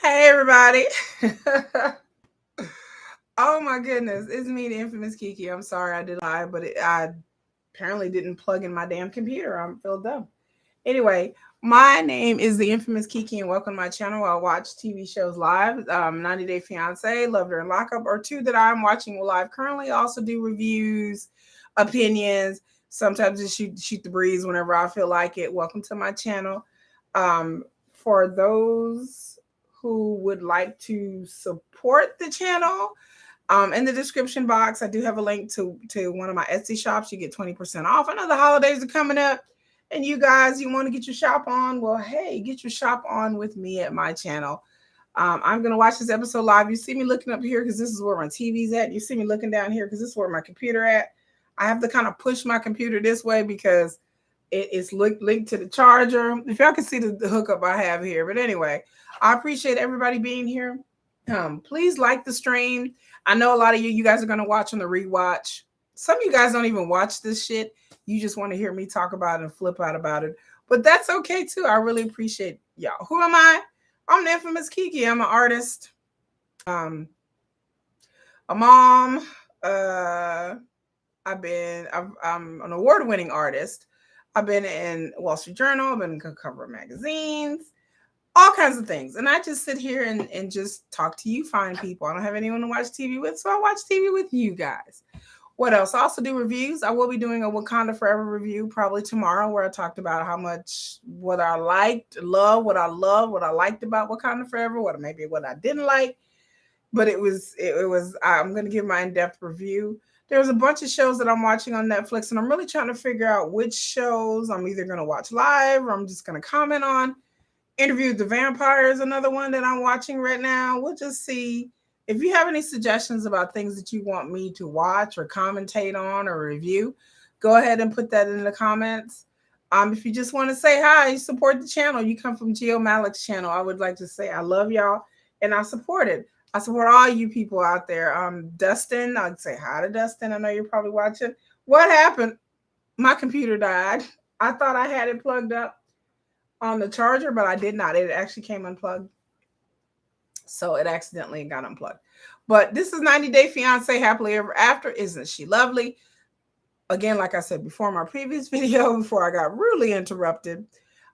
Hey everybody. Oh my goodness. It's me, the infamous Kiki. I'm sorry I did live, but I apparently didn't plug in my damn computer. I'm feel dumb. Anyway, my name is the infamous Kiki and welcome to my channel where I watch TV shows live. 90 Day Fiance, Loved Her in Lockup, or two that I'm watching live currently. I also do reviews, opinions. Sometimes just shoot the breeze whenever I feel like it. Welcome to my channel. For those who would like to support the channel, in the description box, I do have a link to one of my Etsy shops. You get 20% off. I know the holidays are coming up, and you guys, you want to get your shop on? Well, hey, get your shop on with me at my channel. I'm gonna watch this episode live. You see me looking up here because this is where my TV's at. You see me looking down here because this is where my computer at. I have to kind of push my computer this way because it's linked to the charger. If y'all can see the hookup I have here, but anyway, I appreciate everybody being here. Please like the stream. I know a lot of you guys are gonna watch on the rewatch. Some of you guys don't even watch this shit. You just want to hear me talk about it and flip out about it. But that's okay too. I really appreciate y'all. Who am I? I'm the infamous Kiki. I'm an artist, um, a mom. Uh, I'm an award-winning artist. I've been in Wall Street Journal. I've been in cover magazines, all kinds of things. And I just sit here and just talk to you fine people. I don't have anyone to watch TV with, so I watch TV with you guys. What else? I also do reviews. I will be doing a Wakanda Forever review probably tomorrow where I talked about how much what I liked, what I liked about Wakanda Forever, what I didn't like. But it was I'm gonna give my in-depth review. There's a bunch of shows that I'm watching on Netflix, and I'm really trying to figure out which shows I'm either gonna watch live or I'm just gonna comment on. Interview with the Vampire is another one that I'm watching right now. We'll just see. If you have any suggestions about things that you want me to watch or commentate on or review, go ahead and put that in the comments. If you just want to say hi, support the channel. You come from Geo Malik's channel. I would like to say I love y'all and I support it. I support all you people out there. Dustin, I'd say hi to Dustin. I know you're probably watching. What happened? My computer died. I thought I had it plugged up on the charger, but I did not. It actually came unplugged. So it accidentally got unplugged. But this is 90 Day Fiance Happily Ever After. Isn't she lovely? Again, like I said before in my previous video, before I got rudely interrupted,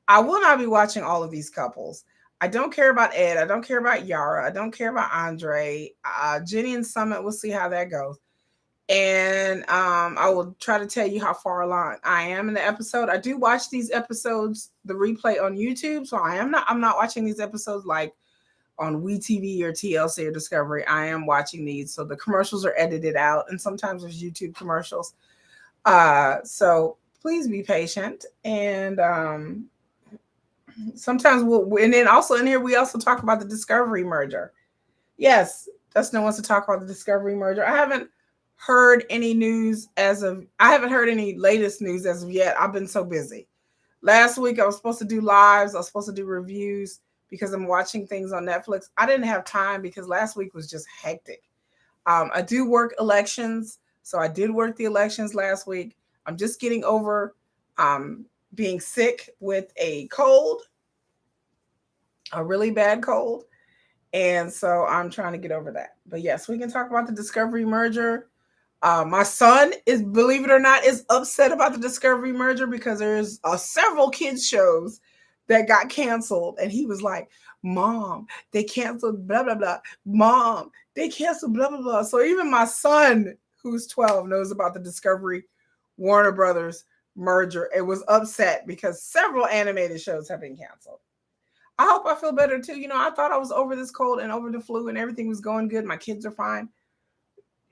I will not be watching all of these couples. I don't care about Ed. I don't care about Yara. I don't care about Andre. Jenny and Sumit, we'll see how that goes. And I will try to tell you how far along I am in the episode. I do watch these episodes, the replay on YouTube. So I'm not watching these episodes like on WeTV or TLC or Discovery. I am watching these. So the commercials are edited out and sometimes there's YouTube commercials. So please be patient. And sometimes and then also in here, we also talk about the Discovery merger. Yes, Dustin wants to talk about the Discovery merger. I haven't heard any latest news as of yet. I've been so busy. Last week I was supposed to do lives, I was supposed to do reviews because I'm watching things on Netflix. I didn't have time because last week was just hectic. I do work elections, so I did work the elections last week. I'm just getting over being sick with a cold, a really bad cold. And so I'm trying to get over that. But yes, we can talk about the Discovery merger. My son is, believe it or not, is upset about the Discovery merger because there's several kids shows that got canceled, and he was like, "Mom, they canceled blah blah blah. Mom, they canceled blah blah blah." So even my son, who's 12, knows about the Discovery Warner Brothers merger. It was upset because several animated shows have been canceled. I hope I feel better too. I thought I was over this cold and over the flu and everything was going good. My kids are fine.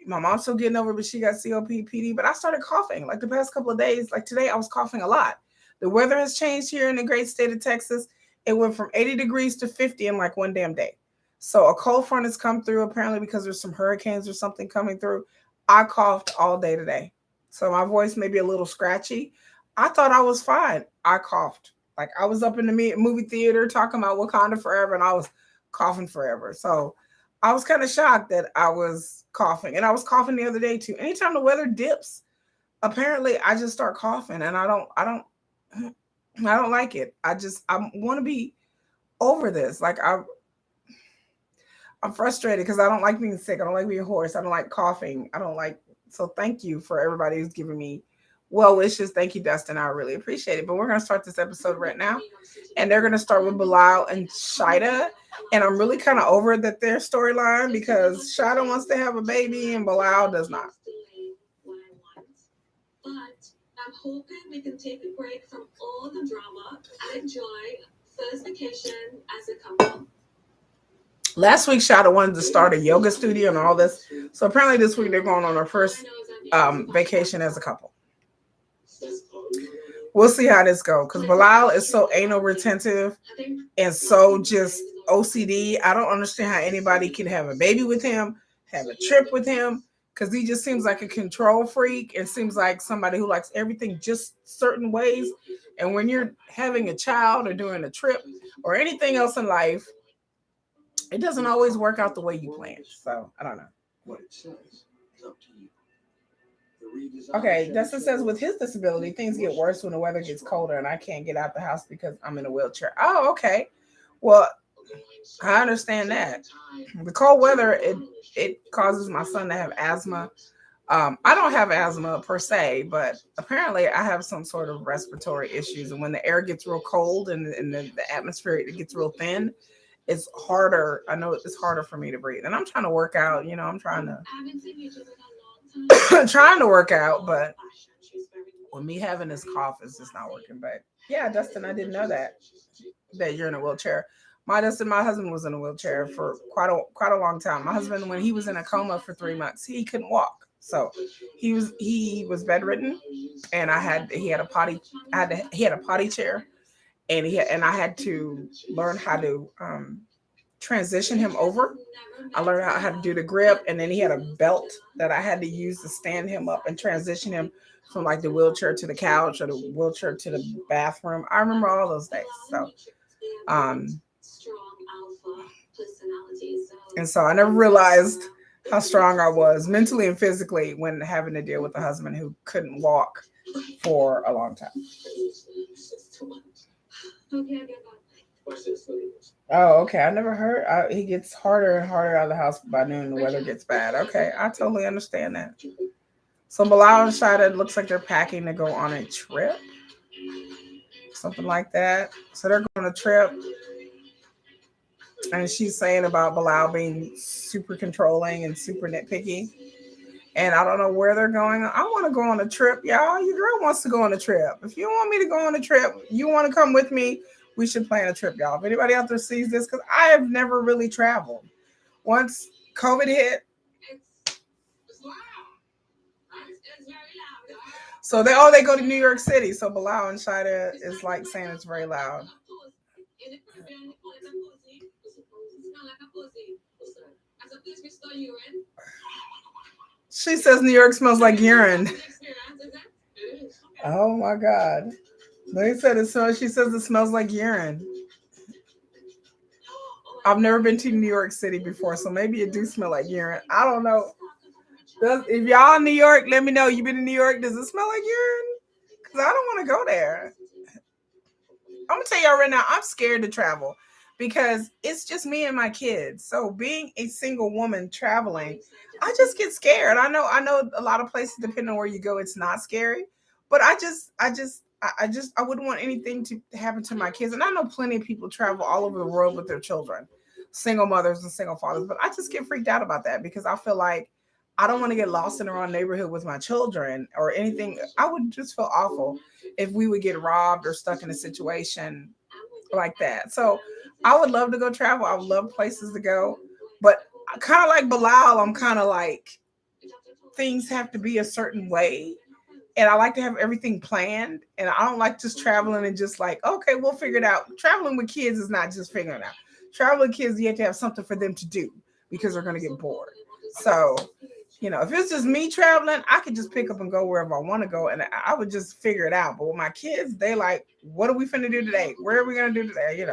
My mom's still getting over, but she got COPD. But I started coughing like the past couple of days. Like today, I was coughing a lot. The weather has changed here in the great state of Texas. It went from 80 degrees to 50 in like one damn day. So a cold front has come through apparently because there's some hurricanes or something coming through. I coughed all day today. So my voice may be a little scratchy. I thought I was fine. I coughed. Like I was up in the movie theater talking about Wakanda Forever and I was coughing forever. So I was kind of shocked that I was coughing. And I was coughing the other day too. Anytime the weather dips, apparently I just start coughing and I don't like it. I want to be over this. Like I'm frustrated because I don't like being sick. I don't like being hoarse. I don't like coughing. I don't like. So thank you for everybody who's giving me well wishes. Thank you, Dustin. I really appreciate it. But we're gonna start this episode right now, and they're gonna start with Bilal and Sheeda. And I'm really kind of over that their storyline because Sheeda wants to have a baby and Bilal does not. But I'm hoping we can take a break from all the drama and enjoy first vacation as a couple. Last week, Sheeda wanted to start a yoga studio and all this. So apparently this week they're going on their first vacation as a couple. We'll see how this goes because Bilal is so anal retentive and so just OCD. I don't understand how anybody can have a baby with him, have a trip with him, because he just seems like a control freak. It seems like somebody who likes everything just certain ways. And when you're having a child or doing a trip or anything else in life, it doesn't always work out the way you planned. So I don't know. What it says is up to you. Okay, Dustin says with his disability, things get worse when the weather gets colder and I can't get out the house because I'm in a wheelchair. Oh, okay. Well, I understand that. The cold weather, it causes my son to have asthma. I don't have asthma per se, but apparently I have some sort of respiratory issues. And when the air gets real cold and the atmosphere it gets real thin, it's harder. I know it's harder for me to breathe. And I'm trying to work out. I'm trying to trying to work out, but with me having this cough, it's just not working. But yeah, Dustin, I didn't know that you're in a wheelchair. My husband was in a wheelchair for quite a long time. My husband, when he was in a coma for 3 months, he couldn't walk. So he was bedridden, and he had a potty chair, and I had to learn how to transition him over. I learned how to do the grip, and then he had a belt that I had to use to stand him up and transition him from like the wheelchair to the couch or the wheelchair to the bathroom. I remember all those days. So, and so I never realized how strong I was mentally and physically when having to deal with a husband who couldn't walk for a long time. Oh, okay. I never heard. He gets harder and harder out of the house by noon. The weather gets bad. Okay, I totally understand that. So Bilal and Sheeda, it looks like they're packing to go on a trip, something like that. So they're going on a trip, and she's saying about Bilal being super controlling and super nitpicky. And I don't know where they're going. I want to go on a trip, y'all. Your girl wants to go on a trip. If you want me to go on a trip, you want to come with me, we should plan a trip, y'all. If anybody out there sees this, because I have never really traveled. Once COVID hit, so they go to New York City. So Bilal and Sheeda is like saying it's very loud. She says New York smells like urine. Oh my God. They said it smells. She says it smells like urine. I've never been to New York City before, so maybe it do smell like urine. I don't know. If y'all in New York, let me know. You been in New York? Does it smell like urine? Because I don't want to go there. I'm gonna tell y'all right now, I'm scared to travel because it's just me and my kids. So being a single woman traveling, I just get scared. I know a lot of places, depending on where you go, it's not scary. But I wouldn't want anything to happen to my kids. And I know plenty of people travel all over the world with their children, single mothers and single fathers. But I just get freaked out about that because I feel like I don't want to get lost in the wrong neighborhood with my children or anything. I would just feel awful if we would get robbed or stuck in a situation like that. So I would love to go travel. I would love places to go. But kind of like Bilal, I'm kind of like, things have to be a certain way. And I like to have everything planned. And I don't like just traveling and just like, okay, we'll figure it out. Traveling with kids is not just figuring it out. Traveling with kids, you have to have something for them to do because they're going to get bored. So, if it's just me traveling, I could just pick up and go wherever I want to go. And I would just figure it out. But with my kids, they like, what are we finna do today? Where are we going to do today?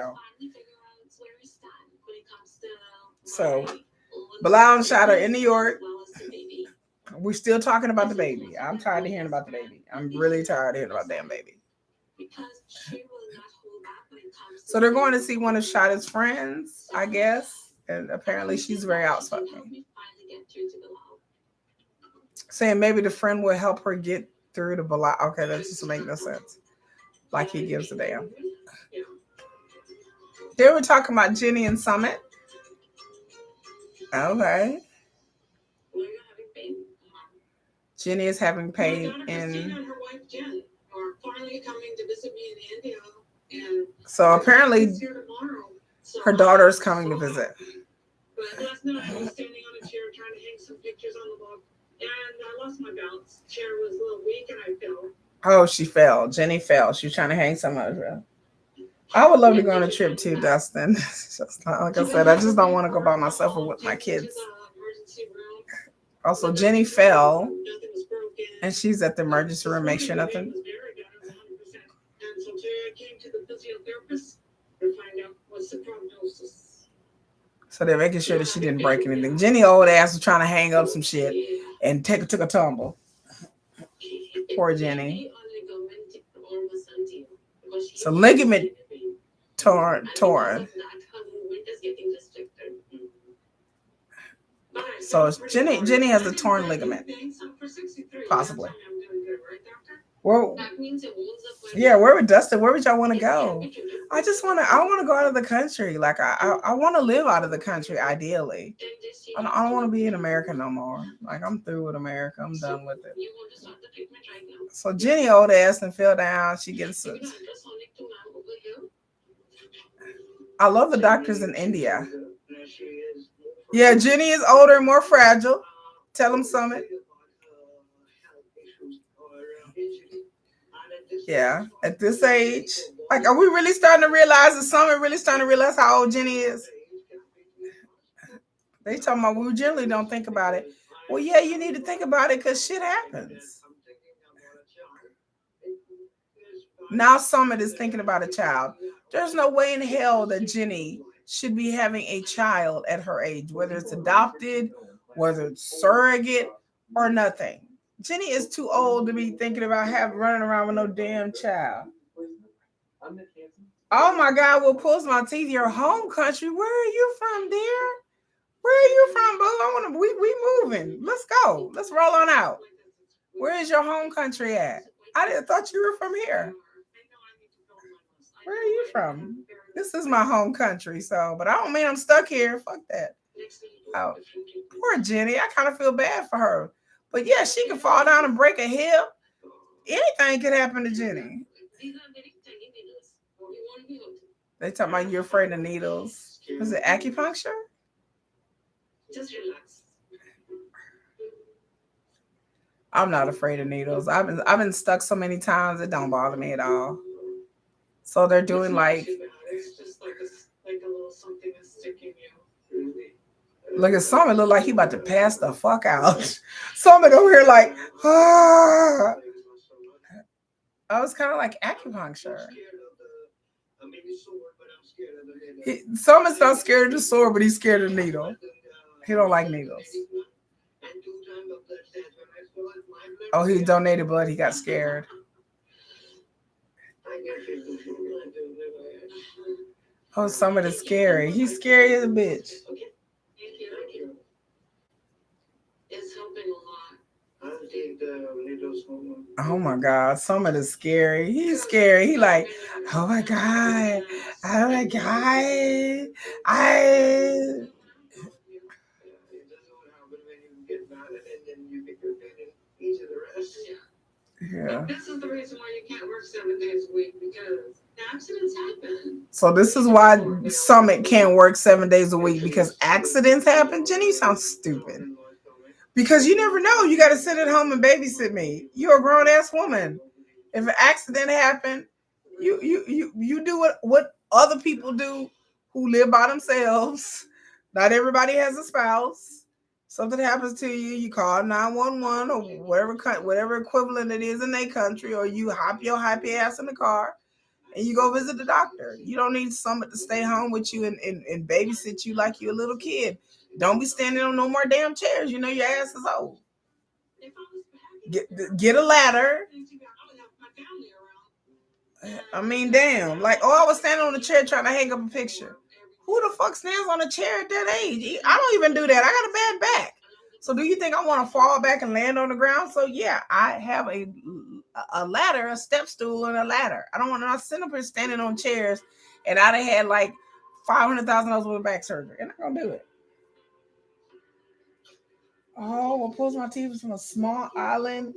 So, Bilal and Sheeda in New York. We're still talking about the baby. I'm tired of hearing about the baby. I'm really tired of hearing about damn baby. So they're going to see one of Sheeda's friends, I guess. And apparently she's very outspoken. Help me finally get through to Bilal. Saying maybe the friend will help her get through to Bilal. Okay, that just makes no sense. Like he gives a damn. They were talking about Jenny and Sumit. Okay. Jenny is having pain in. So apparently her daughter is coming to visit. But last night I was standing on a chair trying to hang some pictures on the wall, and I lost my balance. The chair was a little weak, and I fell. Oh, she fell. Jenny fell. She was trying to hang some of her. I would love to go on a trip too, Dustin. Just like I said, I just don't want to go by myself or with my kids. Also, Jenny fell, and she's at the emergency room. Make sure nothing. And so today I came to the physiotherapist to find out what's the prognosis. So they're making sure that she didn't break anything. Jenny old ass was trying to hang up some shit and took a tumble. Poor Jenny. So ligament torn. So Jenny has a torn ligament, possibly. Well, yeah. Where would Dustin? Where would y'all want to go? I want to go out of the country. Like I want to live out of the country. Ideally, I don't want to be in America no more. Like I'm through with America. I'm done with it. So Jenny old ass and fell down. She gets. I love the doctors in India. Yeah, Jenny is older and more fragile. Tell them Sumit. Yeah, at this age, like, are we really starting to realize that Sumit really starting to realize how old Jenny is? They talking about we generally don't think about it. Well, yeah, you need to think about it because shit happens. Now Sumit is thinking about a child. There's no way in hell that Jenny should be having a child at her age, whether it's adopted, whether it's surrogate, or nothing. Jenny is too old to be thinking about running around with no damn child. Oh my God, what pulls my teeth? Your home country. Where are you from, dear? Where are you from, boo? We moving. Let's go. Let's roll on out. Where is your home country at? I thought you were from here. Where are you from? This is my home country, but I don't mean I'm stuck here. Fuck that. Oh, poor Jenny. I kind of feel bad for her. But yeah, she could fall down and break a hip. Anything could happen to Jenny. They talking about you're afraid of needles. Is it acupuncture? Just relax. I'm not afraid of needles. I've been stuck so many times it don't bother me at all. So they're doing like it's just like a little something that's sticking you. Look at Sumit look like he about to pass the fuck out. Sumit over here like, ah. I was kind of like acupuncture. Summit's not scared of the sword, but he's scared of the needle. He don't like needles. Oh, he donated blood. He got scared. Oh, Sumit is scary. He's scary as a bitch. It's helping a lot. Oh my God, Sumit is scary. He's scary. He like, oh my God, oh my God, Yeah. This is the reason why you can't work 7 days a week, because accidents happen. So this is why Sumit can't work 7 days a week, because accidents happen. Jenny, you sound stupid. Because you never know. You got to sit at home and babysit me. You're a grown ass woman. If an accident happened, you do what other people do who live by themselves. Not everybody has a spouse. Something happens to you, you call 911 or whatever equivalent it is in their country, or you hop your happy ass in the car and you go visit the doctor. You don't need someone to stay home with you and babysit you like you're a little kid. Don't be standing on no more damn chairs. You know your ass is old. Get a ladder. I mean, damn. Like, I was standing on the chair trying to hang up a picture. Who the fuck stands on a chair at that age? I don't even do that. I got a bad back. So do you think I want to fall back and land on the ground? So yeah, I have a ladder, a step stool, and a ladder. I don't want to sit up here standing on chairs, and I'd have had like $500,000 worth of back surgery. I'm not gonna do it. Oh, what pulls my teeth from a small island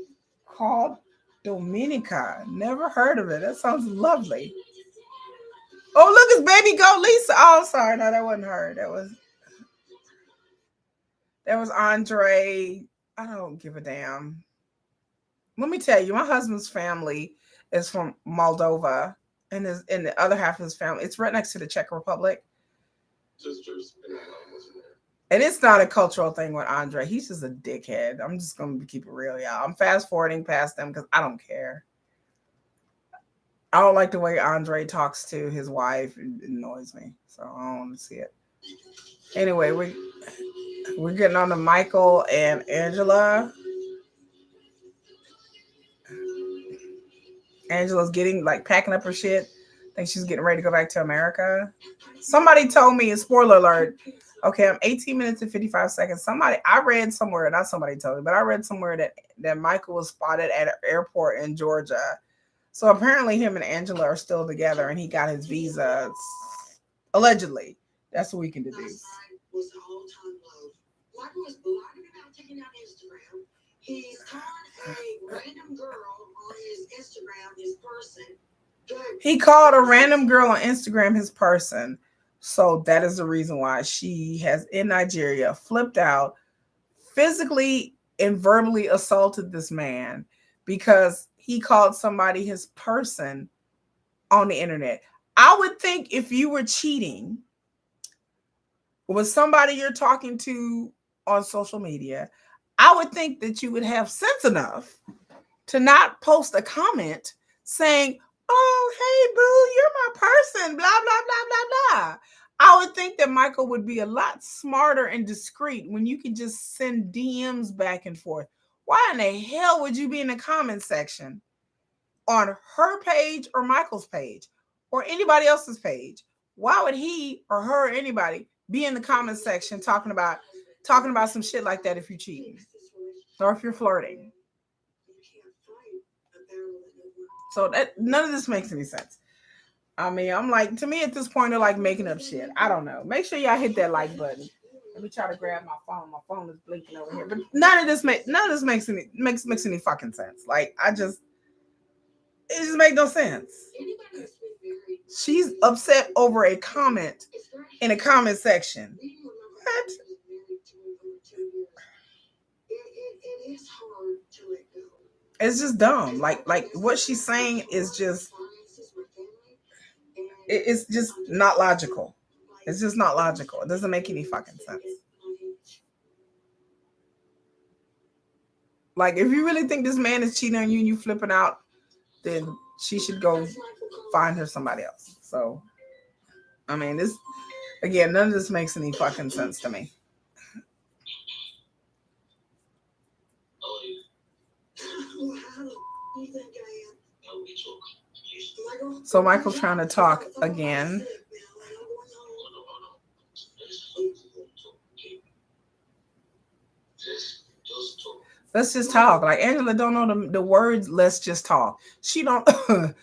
called Dominica. Never heard of it. That sounds lovely. Oh, look, it's baby goat Lisa. Oh, sorry, no, that wasn't her. That was Andre. I don't give a damn. Let me tell you, my husband's family is from Moldova, and the other half of his family, it's right next to the Czech Republic. Sisters, and it's not a cultural thing with Andre. He's just a dickhead. I'm just gonna keep it real, y'all. I'm fast forwarding past them because I don't care. I don't like the way Andre talks to his wife. It annoys me, so I don't want to see it. Anyway, we're getting on to Michael and Angela. Angela's getting like packing up her shit. I think she's getting ready to go back to America. Somebody told me, a spoiler alert. Okay, I'm 18 minutes and 55 seconds. I read somewhere, not somebody told me, but I read somewhere that Michael was spotted at an airport in Georgia. So apparently him and Angela are still together, and he got his visa. Allegedly. That's what we can deduce. Was an all-time low. Michael was blogging about taking out Instagram. He's called a random girl on his Instagram his person. He called a random girl on Instagram his person. So that is the reason why she has, in Nigeria, flipped out, physically and verbally assaulted this man because he called somebody his person on the internet. I would think if you were cheating with somebody you're talking to on social media, I would think that you would have sense enough to not post a comment saying, "Oh, hey, boo, you're my person, blah, blah, blah, blah, blah." I would think that Michael would be a lot smarter and discreet when you could just send DMs back and forth. Why in the hell would you be in the comment section on her page or Michael's page or anybody else's page? Why would he or her or anybody be in the comment section talking about some shit like that if you're cheating or if you're flirting? So that none of this makes any sense. I mean, I'm like, to me at this point, they're like making up shit. I don't know. Make sure y'all hit that like button. Let me try to grab my phone. My phone is blinking over here. But none of this makes any fucking sense. Like, it just makes no sense. She's upset over a comment in a comment section. What? It's just dumb. Like what she's saying is just, it's just not logical. It's just not logical. It doesn't make any fucking sense. Like, if you really think this man is cheating on you and you flipping out, then she should go find her somebody else. So, I mean, this, again, none of this makes any fucking sense to me. So Michael's trying to talk again. Let's just talk. Like, Angela don't know the words "let's just talk." She don't know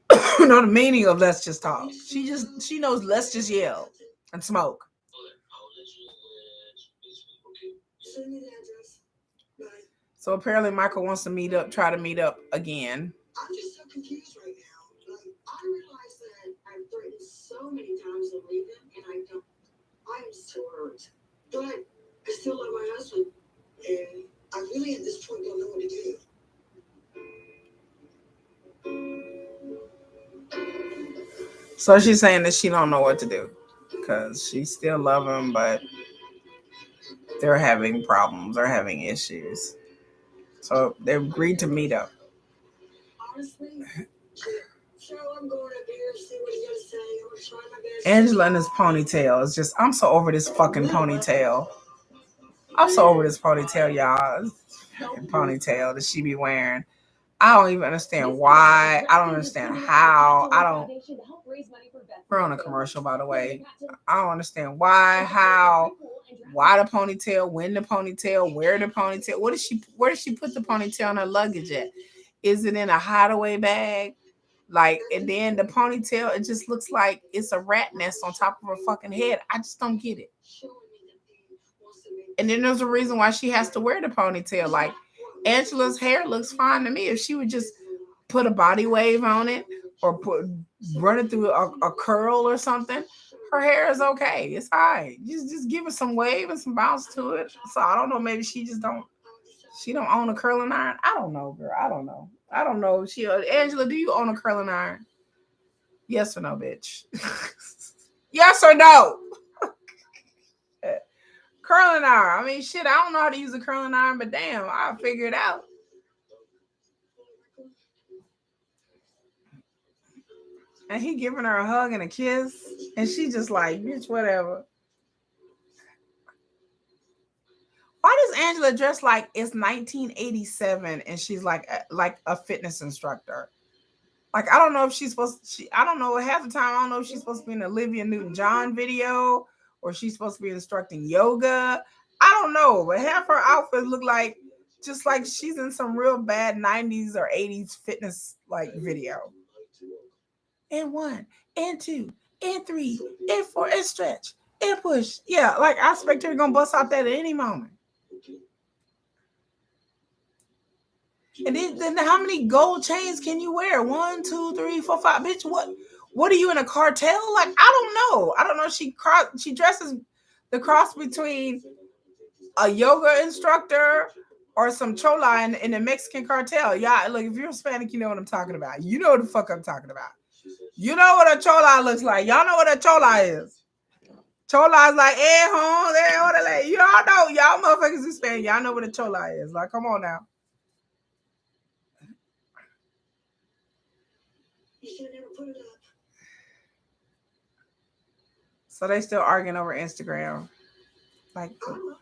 the meaning of "let's just talk." She knows "let's just yell and smoke." So apparently Michael wants to try to meet up again. I'm just so confused right now. Like, I realize that I've threatened so many times to leave him, and I'm so hurt. But I still love my husband, and I really at this point don't know what to do. So she's saying that she don't know what to do because she still love him, but they're having problems, they're having issues. So they agreed to meet up. Honestly, so I'm going up here, see what he's gonna say. I'm gonna try my best. Angela and his ponytail is just, I'm so over this fucking ponytail. I'm so over this ponytail, y'all. This fucking ponytail that she be wearing. I don't even understand why. I don't understand how. We're on a commercial, by the way. I don't understand why, how, why the ponytail, when the ponytail, where the ponytail. Where does she put the ponytail in her luggage at? Is it in a hideaway bag? Like, and then the ponytail, it just looks like it's a rat nest on top of her fucking head. I just don't get it. And then there's a reason why she has to wear the ponytail. Like, Angela's hair looks fine to me. If she would just put a body wave on it or run it through a curl or something, her hair is okay. It's all right. Just give it some wave and some bounce to it. So I don't know. Maybe she don't own a curling iron. I don't know, girl. I don't know. Angela, do you own a curling iron? Yes or no, bitch? Yes or no? Curling iron. I mean, shit, I don't know how to use a curling iron, but damn, I'll figure it out. And he giving her a hug and a kiss, and she just like, bitch, whatever. Why does Angela dress like it's 1987 and she's like a fitness instructor? Like, I don't know if she's supposed to, I don't know, half the time I don't know if she's supposed to be in an Olivia Newton-John video or she's supposed to be instructing yoga. I don't know, but half her outfits look like just like she's in some real bad 90s or 80s fitness like video. And 1, and 2, and 3, and 4, and stretch, and push. Yeah, like I expect her gonna bust out that at any moment. And then how many gold chains can you wear? 1, 2, 3, 4, 5. Bitch, what are you in a cartel? Like, I don't know. I don't know. She dresses the cross between a yoga instructor or some chola in the Mexican cartel. Yeah, look, if you're Hispanic, you know what I'm talking about. You know what the fuck I'm talking about. You know what a chola looks like. Y'all know what a chola is. Chola is like, y'all know, y'all motherfuckers Hispanic. Y'all know what a chola is. Like, come on now. So they still arguing over Instagram. Like, oh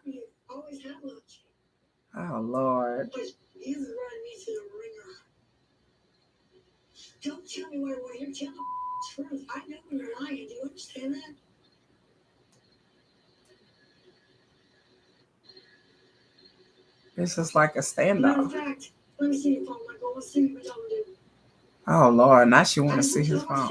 Lord. Don't tell me what I want to hear. Tell the truth. I know when you're lying. Do you understand that? It's just like a standoff. Fact, let me see your phone, Michael. Let's see what y'all do. Oh Lord, now she want to see his phone.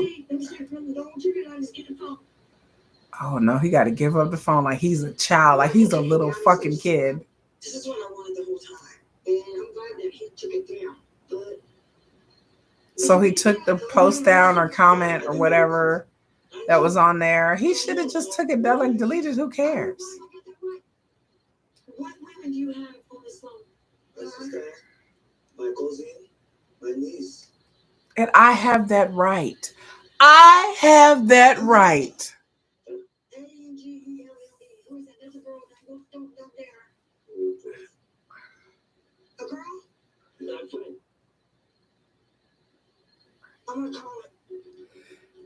Oh no, he got to give up the phone like he's a child, like he's a little fucking kid. This is what I wanted the whole time, and I'm glad that he took it down. But so he took the post down or comment or whatever that was on there. He should have just took it down, like deleted. Who cares? What women do you have on this phone? My cousin, my niece. And I have that right. I have that right. A girl? I'm gonna call it.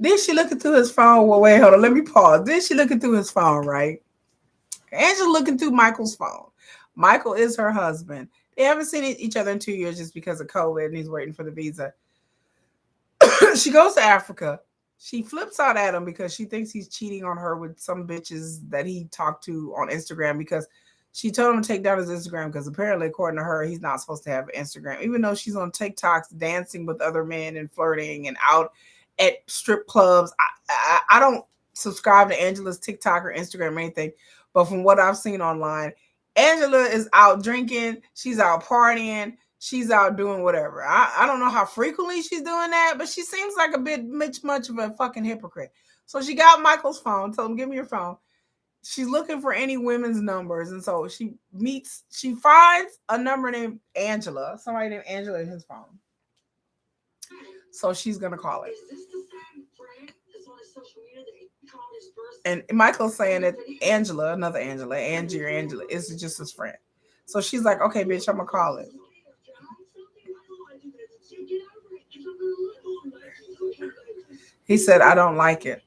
Then she looking through his phone. Well, wait, hold on. Let me pause. Then she looking through his phone, right? Angela looking through Michael's phone. Michael is her husband. They haven't seen each other in 2 years just because of COVID, and he's waiting for the visa. She goes to Africa. She flips out at him because she thinks he's cheating on her with some bitches that he talked to on Instagram, because she told him to take down his Instagram because apparently, according to her, he's not supposed to have Instagram, even though she's on TikToks dancing with other men and flirting and out at strip clubs. I don't subscribe to Angela's TikTok or Instagram or anything, but from what I've seen online, Angela is out drinking. She's out partying. She's out doing whatever. I don't know how frequently she's doing that, but she seems like a bit much of a fucking hypocrite. So she got Michael's phone, told him, give me your phone. She's looking for any women's numbers. And so she finds a number named Angela, somebody named Angela in his phone. So she's going to call it. And Michael's saying that Angela, another Angela, Angie or Angela, is just his friend. So she's like, okay, bitch, I'm going to call it. He said, I don't like it.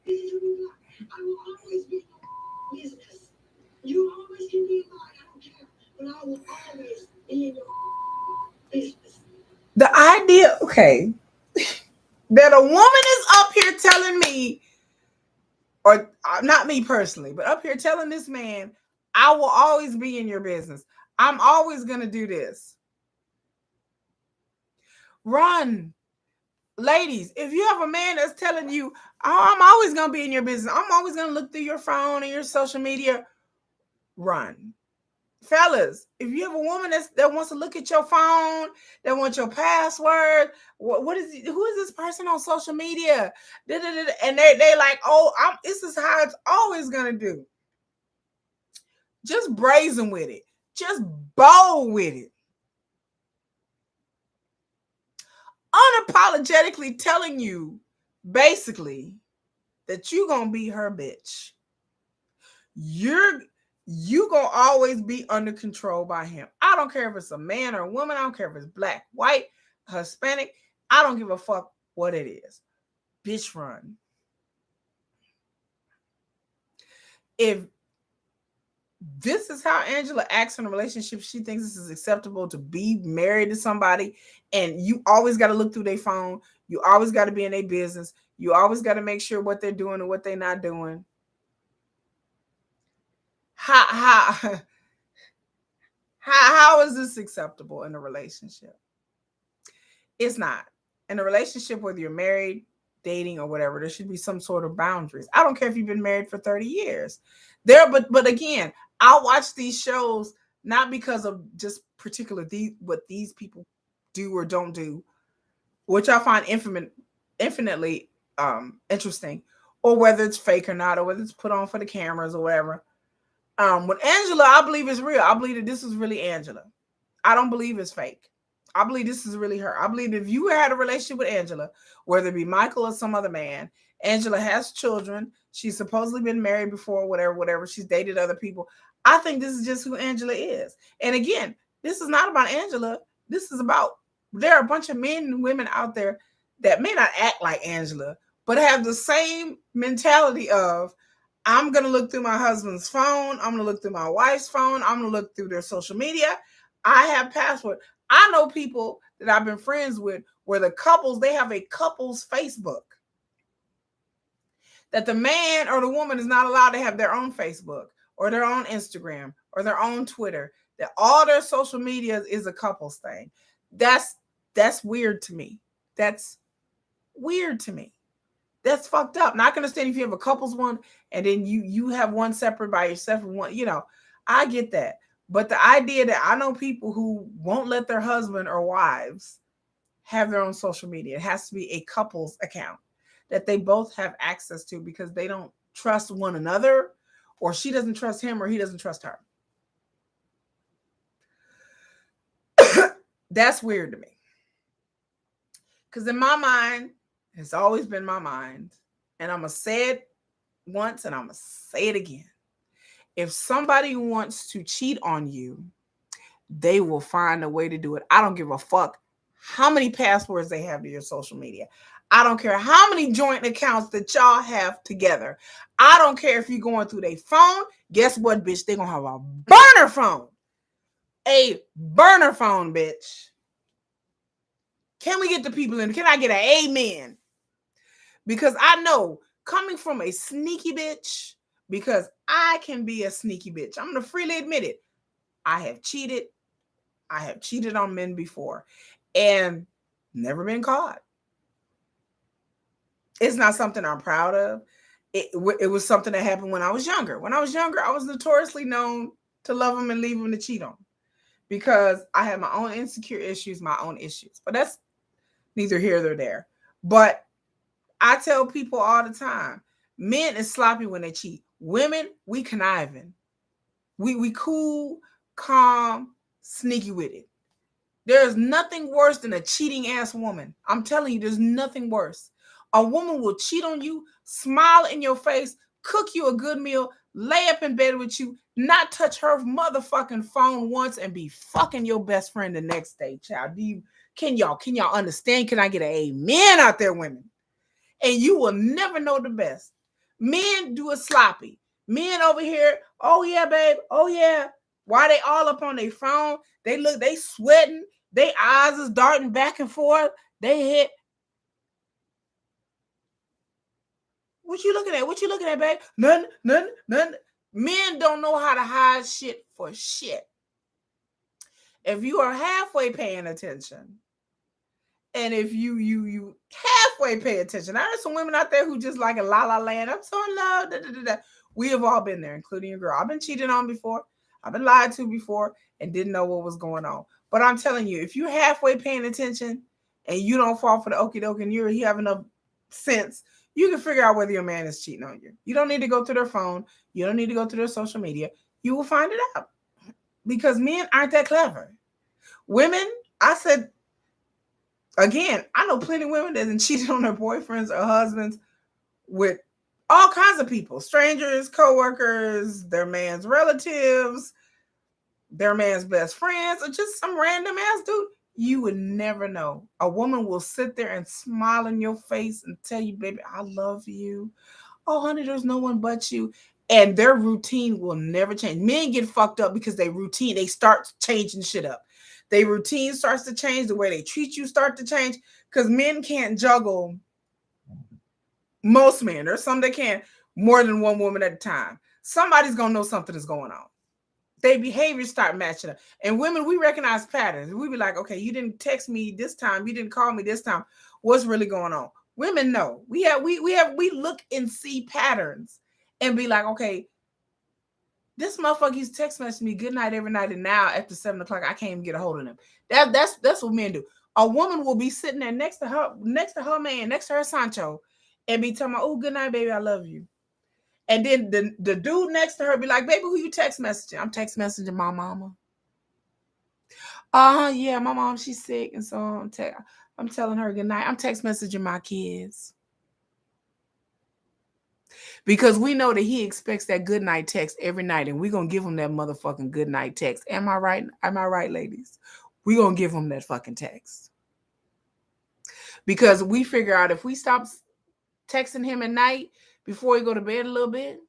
You always can be mine. I don't care. But I will always be in your business. The okay, that a woman is up here telling me, or not me personally, but up here telling this man, I will always be in your business. I'm always going to do this. Run. Ladies, if you have a man that's telling you, oh, I'm always going to be in your business, I'm always going to look through your phone and your social media, run. Fellas, if you have a woman that wants to look at your phone, that wants your password, who is this person on social media? And they like, oh, this is how it's always going to do. Just brazen with it. Just bold with it. Unapologetically telling you, basically, that you gonna be her bitch. You gonna always be under control by him. I don't care if it's a man or a woman. I don't care if it's black, white, Hispanic. I don't give a fuck what it is. Bitch, run. If this is how Angela acts in a relationship, she thinks this is acceptable to be married to somebody, and you always got to look through their phone. You always got to be in their business. You always got to make sure what they're doing and what they're not doing. How is this acceptable in a relationship? It's not. In a relationship, whether you're married, dating, or whatever, there should be some sort of boundaries. I don't care if you've been married for 30 years. But again, I watch these shows not because of just particular what these people do or don't do, which I find infinitely interesting, or whether it's fake or not, or whether it's put on for the cameras or whatever. With Angela, I believe it's real. I believe that this is really Angela. I don't believe it's fake. I believe this is really her. I believe if you had a relationship with Angela, whether it be Michael or some other man, Angela has children. She's supposedly been married before, whatever. She's dated other people. I think this is just who Angela is. And again, this is not about Angela. This is about, there are a bunch of men and women out there that may not act like Angela, but have the same mentality of, I'm going to look through my husband's phone. I'm going to look through my wife's phone. I'm going to look through their social media. I have password. I know people that I've been friends with where the couples, they have a couple's Facebook. That the man or the woman is not allowed to have their own Facebook or their own Instagram or their own Twitter. That all their social media is a couple's thing. That's weird to me. That's weird to me. That's fucked up. Now I can understand if you have a couples one and then you have one separate by yourself and one, I get that. But the idea that I know people who won't let their husband or wives have their own social media. It has to be a couple's account that they both have access to because they don't trust one another, or she doesn't trust him or he doesn't trust her. That's weird to me. Because in my mind, it's always been my mind, and I'm going to say it once and I'm going to say it again. If somebody wants to cheat on you, they will find a way to do it. I don't give a fuck how many passwords they have to your social media. I don't care how many joint accounts that y'all have together. I don't care if you're going through their phone. Guess what, bitch? They're going to have a burner phone. A burner phone, bitch. Can we get the people in? Can I get an amen? Because I know, coming from a sneaky bitch, because I can be a sneaky bitch. I'm going to freely admit it. I have cheated. I have cheated on men before and never been caught. It's not something I'm proud of. It was something that happened when I was younger. When I was younger, I was notoriously known to love them and leave them to cheat on because I had my own insecure issues, my own issues. But that's neither here nor there. But I tell people all the time, men is sloppy when they cheat. Women, we conniving. We cool, calm, sneaky with it. There's nothing worse than a cheating ass woman. I'm telling you, there's nothing worse. A woman will cheat on you, smile in your face, cook you a good meal, lay up in bed with you, not touch her motherfucking phone once, and be fucking your best friend the next day, child. Can y'all understand? Can I get an amen out there, women? And you will never know the best. Men do it sloppy. Men over here, oh yeah, babe, oh yeah. Why they all up on their phone? They sweating. Their eyes is darting back and forth. They hit. What you looking at? What you looking at, babe? None. Men don't know how to hide shit for shit. If you are halfway paying attention, and if you halfway pay attention, there's some women out there who just like a la la land. I'm so in love. Da, da, da, da. We have all been there, including your girl. I've been cheated on before. I've been lied to before and didn't know what was going on. But I'm telling you, if you're halfway paying attention and you don't fall for the okie doke and you have enough sense, you can figure out whether your man is cheating on you. You don't need to go through their phone. You don't need to go through their social media. You will find it out because men aren't that clever. Women, I said, again, I know plenty of women that have cheated on their boyfriends or husbands with all kinds of people, strangers, co-workers, their man's relatives, their man's best friends, or just some random ass dude. You would never know. A woman will sit there and smile in your face and tell you, baby, I love you. Oh, honey, there's no one but you. And their routine will never change. Men get fucked up because they start changing shit up. Their routine starts to change. The way they treat you start to change because men can't juggle. Most men, there's some that can more than one woman at a time. Somebody's gonna know something is going on. Their behaviors start matching up. And women, we recognize patterns. We be like, okay, you didn't text me this time, you didn't call me this time. What's really going on? Women know. We look and see patterns and be like, okay, this motherfucker he's text messaging me good night every night, and now after 7 o'clock, I can't even get a hold of him. That's what men do. A woman will be sitting there next to her man, next to her Sancho, and be telling me, oh, good night, baby, I love you. And then the dude next to her be like, baby, who you text messaging? I'm text messaging my mama. Yeah, my mom, she's sick. And so I'm telling her good night. I'm text messaging my kids. Because we know that he expects that good night text every night. And we're going to give him that motherfucking good night text. Am I right? Am I right, ladies? We're going to give him that fucking text. Because we figure out if we stop texting him at night before he go to bed a little bit,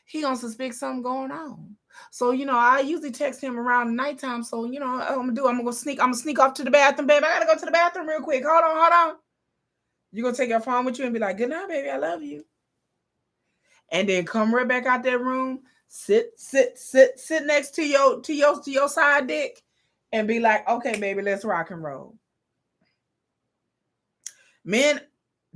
he gonna suspect something going on. So, I usually text him around nighttime. So, what I'm gonna sneak off to the bathroom, baby. I gotta go to the bathroom real quick. Hold on. You're gonna take your phone with you and be like, good night, baby, I love you. And then come right back out that room, sit next to your side dick and be like, okay, baby, let's rock and roll. Men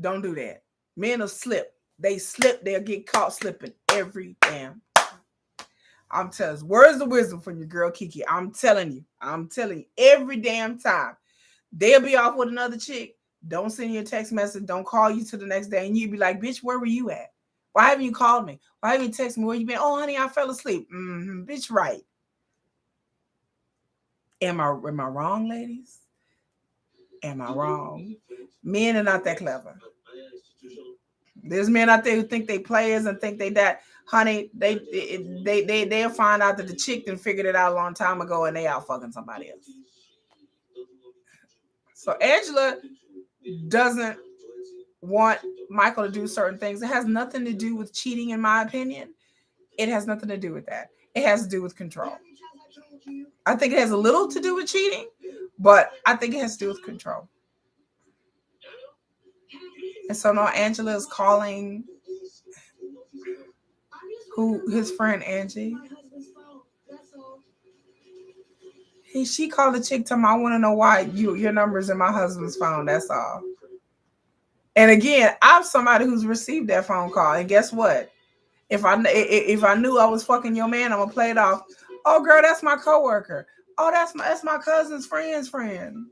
don't do that. Men will slip. They slip, they'll get caught slipping every damn time. I'm telling you, words of wisdom from your girl Kiki. I'm telling you, every damn time. They'll be off with another chick. Don't send you a text message. Don't call you till the next day. And you be like, bitch, where were you at? Why haven't you called me? Why haven't you texted me? Where you been? Oh, honey, I fell asleep. Bitch, right. Am I wrong, ladies? Am I wrong? Men are not that clever. There's men out there who think they players and think they that. Honey, they'll find out that the chick done figured it out a long time ago and they out fucking somebody else. So Angela doesn't want Michael to do certain things. It has nothing to do with cheating, in my opinion. It has nothing to do with that. It has to do with control. I think it has a little to do with cheating, but I think it has to do with control. And so now Angela is calling his friend Angie. She called the chick to me, I want to know why your number's in my husband's phone. That's all. And again, I'm somebody who's received that phone call. And guess what? If I knew I was fucking your man, I'm gonna play it off. Oh, girl, that's my coworker. Oh, that's my cousin's friend's friend.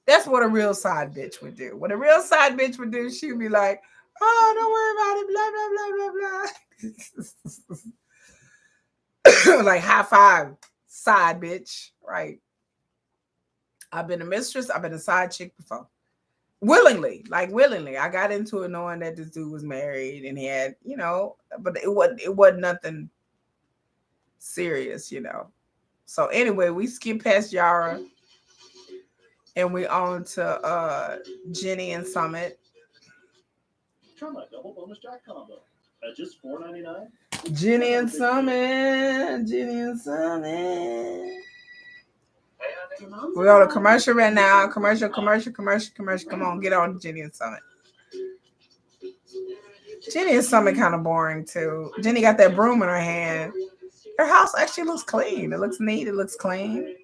That's what a real side bitch would do. What a real side bitch would do, she'd be like, "Oh, don't worry about it." Blah blah blah blah blah. Like high five, side bitch, right? I've been a mistress. I've been a side chick before. Willingly. I got into it knowing that this dude was married and he had, but it wasn't nothing serious, So anyway, we skip past Yara and we on to Jenny and Sumit. Try my double bonus jack combo at just $4.99. Jenny and Sumit. Hey, honey, We go to commercial right now. Commercial. Come on, get on Jenny and Summit. Jenny and Summit kind of boring too. Jenny got that broom in her hand. Her house actually looks clean. It looks neat. It looks clean.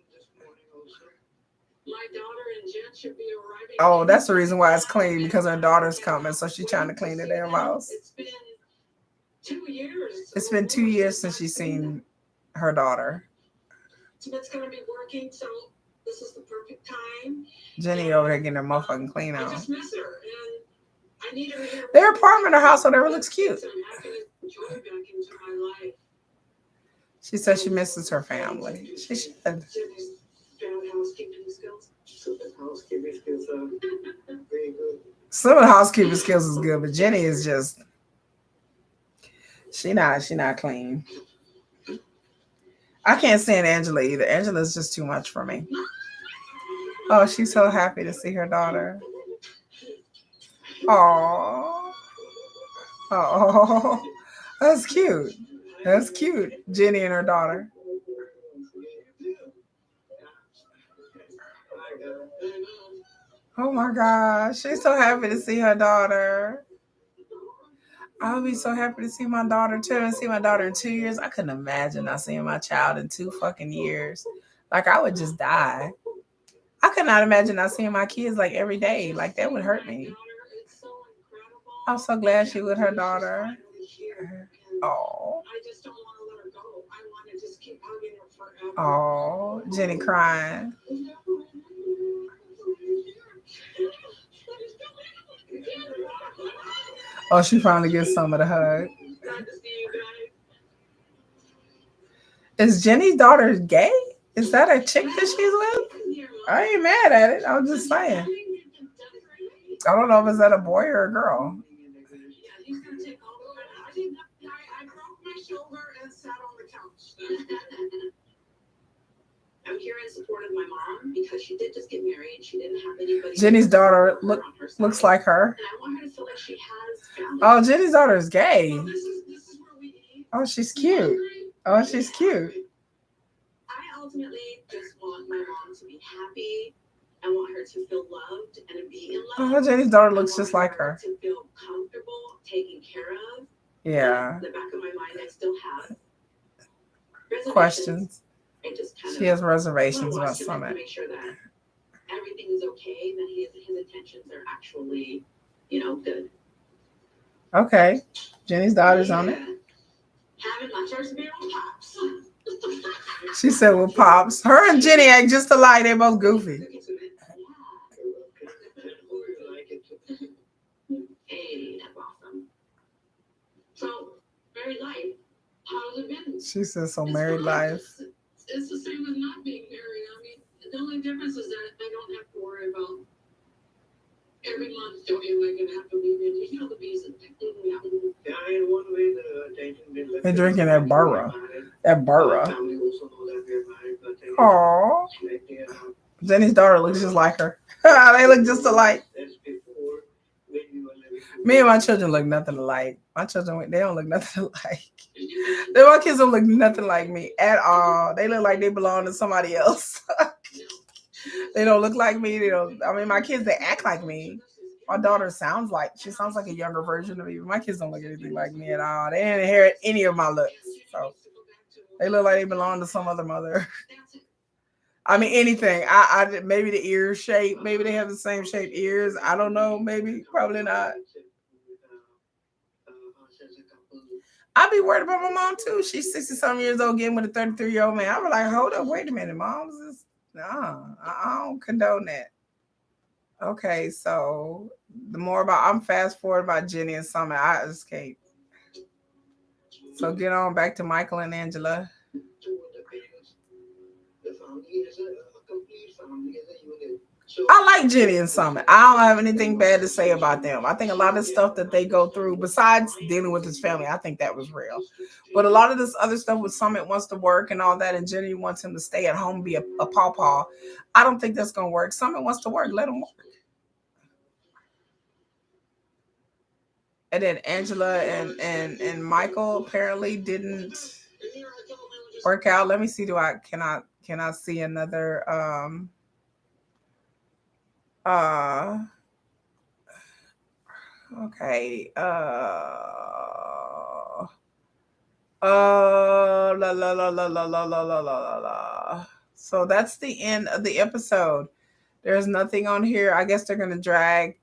Oh, that's the reason why it's clean, because her daughter's coming, so she's trying to clean the damn house. It's been 2 years since she's seen her daughter. Sumit's gonna be working, so this is the perfect time. Jenny over there getting her motherfucking clean I on. just miss her, and I need her here. Their apartment or house, whatever, looks cute. I'm happy to enjoy back into my life. She says she misses her family. She should. Jenny's bad housekeeping skills. Sumit's housekeeping skills are very good. Some of the housekeeping skills is good, but Jenny is just she not clean. I can't stand Angela either. Angela's just too much for me. Oh, she's so happy to see her daughter. Oh, that's cute. That's cute. Jenny and her daughter. Oh my gosh, she's so happy to see her daughter. I would be so happy to see my daughter too, and see my daughter in 2 years. I couldn't imagine not seeing my child in 2 fucking years. Like, I would just die. I could not imagine not seeing my kids like every day. Like, that would hurt me. I'm so glad she with her daughter. Oh. I just don't want to let her go. I want to just keep hugging her forever. Oh, Jenny crying. Oh, she finally gets some of the hug. Is Jenny's daughter gay? Is that a chick that she's with? I ain't mad at it. I'm just saying. I don't know if it's that a boy or a girl. I broke my shoulder and sat on the couch. I'm here in support of my mom because she did just get married. She didn't have anybody. Jenny's daughter looks like her. And I want her to feel like she has family. Oh, Jenny's daughter is gay. So this is where we eat. Oh, she's cute. Oh, she's cute. I ultimately just want my mom to be happy. I want her to feel loved and to be in love. Oh, Jenny's daughter looks just like her. To feel comfortable, taken care of. Yeah. In the back of my mind, I still have questions. I just kind she has reservations about Summit. To make sure that everything is okay, that his intentions are actually, good. Okay. Jenny's daughter's on it. Having my first beer with Pops. She said with Pops. Her and Jenny act just alike. They're both goofy. Hey, that's awesome. So, married life, how's it been? She said so married life. It's the same as not being married. I mean, the only difference is that I don't have to worry about every month. Don't you like gonna have to leave it? The bees and Yeah, in one way the attention. They're drinking that Burra. That Burra. Aww. Jenny's daughter looks just like her. They look just alike. Me and my children look nothing alike. My children, they don't look nothing alike. My kids don't look nothing like me at all. They look like they belong to somebody else. They don't look like me. They don't. I mean, my kids, they act like me. My daughter sounds like a younger version of me. My kids don't look anything like me at all. They didn't inherit any of my looks. So they look like they belong to some other mother. I mean, anything. I maybe the ear shape. Maybe they have the same shaped ears. I don't know. Maybe, probably not. I'd be worried about my mom too. She's 60-some years old, getting with a 33-year-old man. I was like, hold up, wait a minute, mom. I don't condone that. Okay, so I'm fast forward about Jenny and Summit. I escaped. So get on back to Michael and Angela. I like Jenny and Summit. I don't have anything bad to say about them. I think a lot of stuff that they go through, besides dealing with his family, I think that was real. But a lot of this other stuff with Summit wants to work and all that, and Jenny wants him to stay at home, be a pawpaw. I don't think that's going to work. Summit wants to work. Let him work. And then Angela and Michael apparently didn't work out. Let me see. Can I see another uh okay. La la la la la la la la la la. So that's the end of the episode. There's nothing on here. I guess they're gonna drag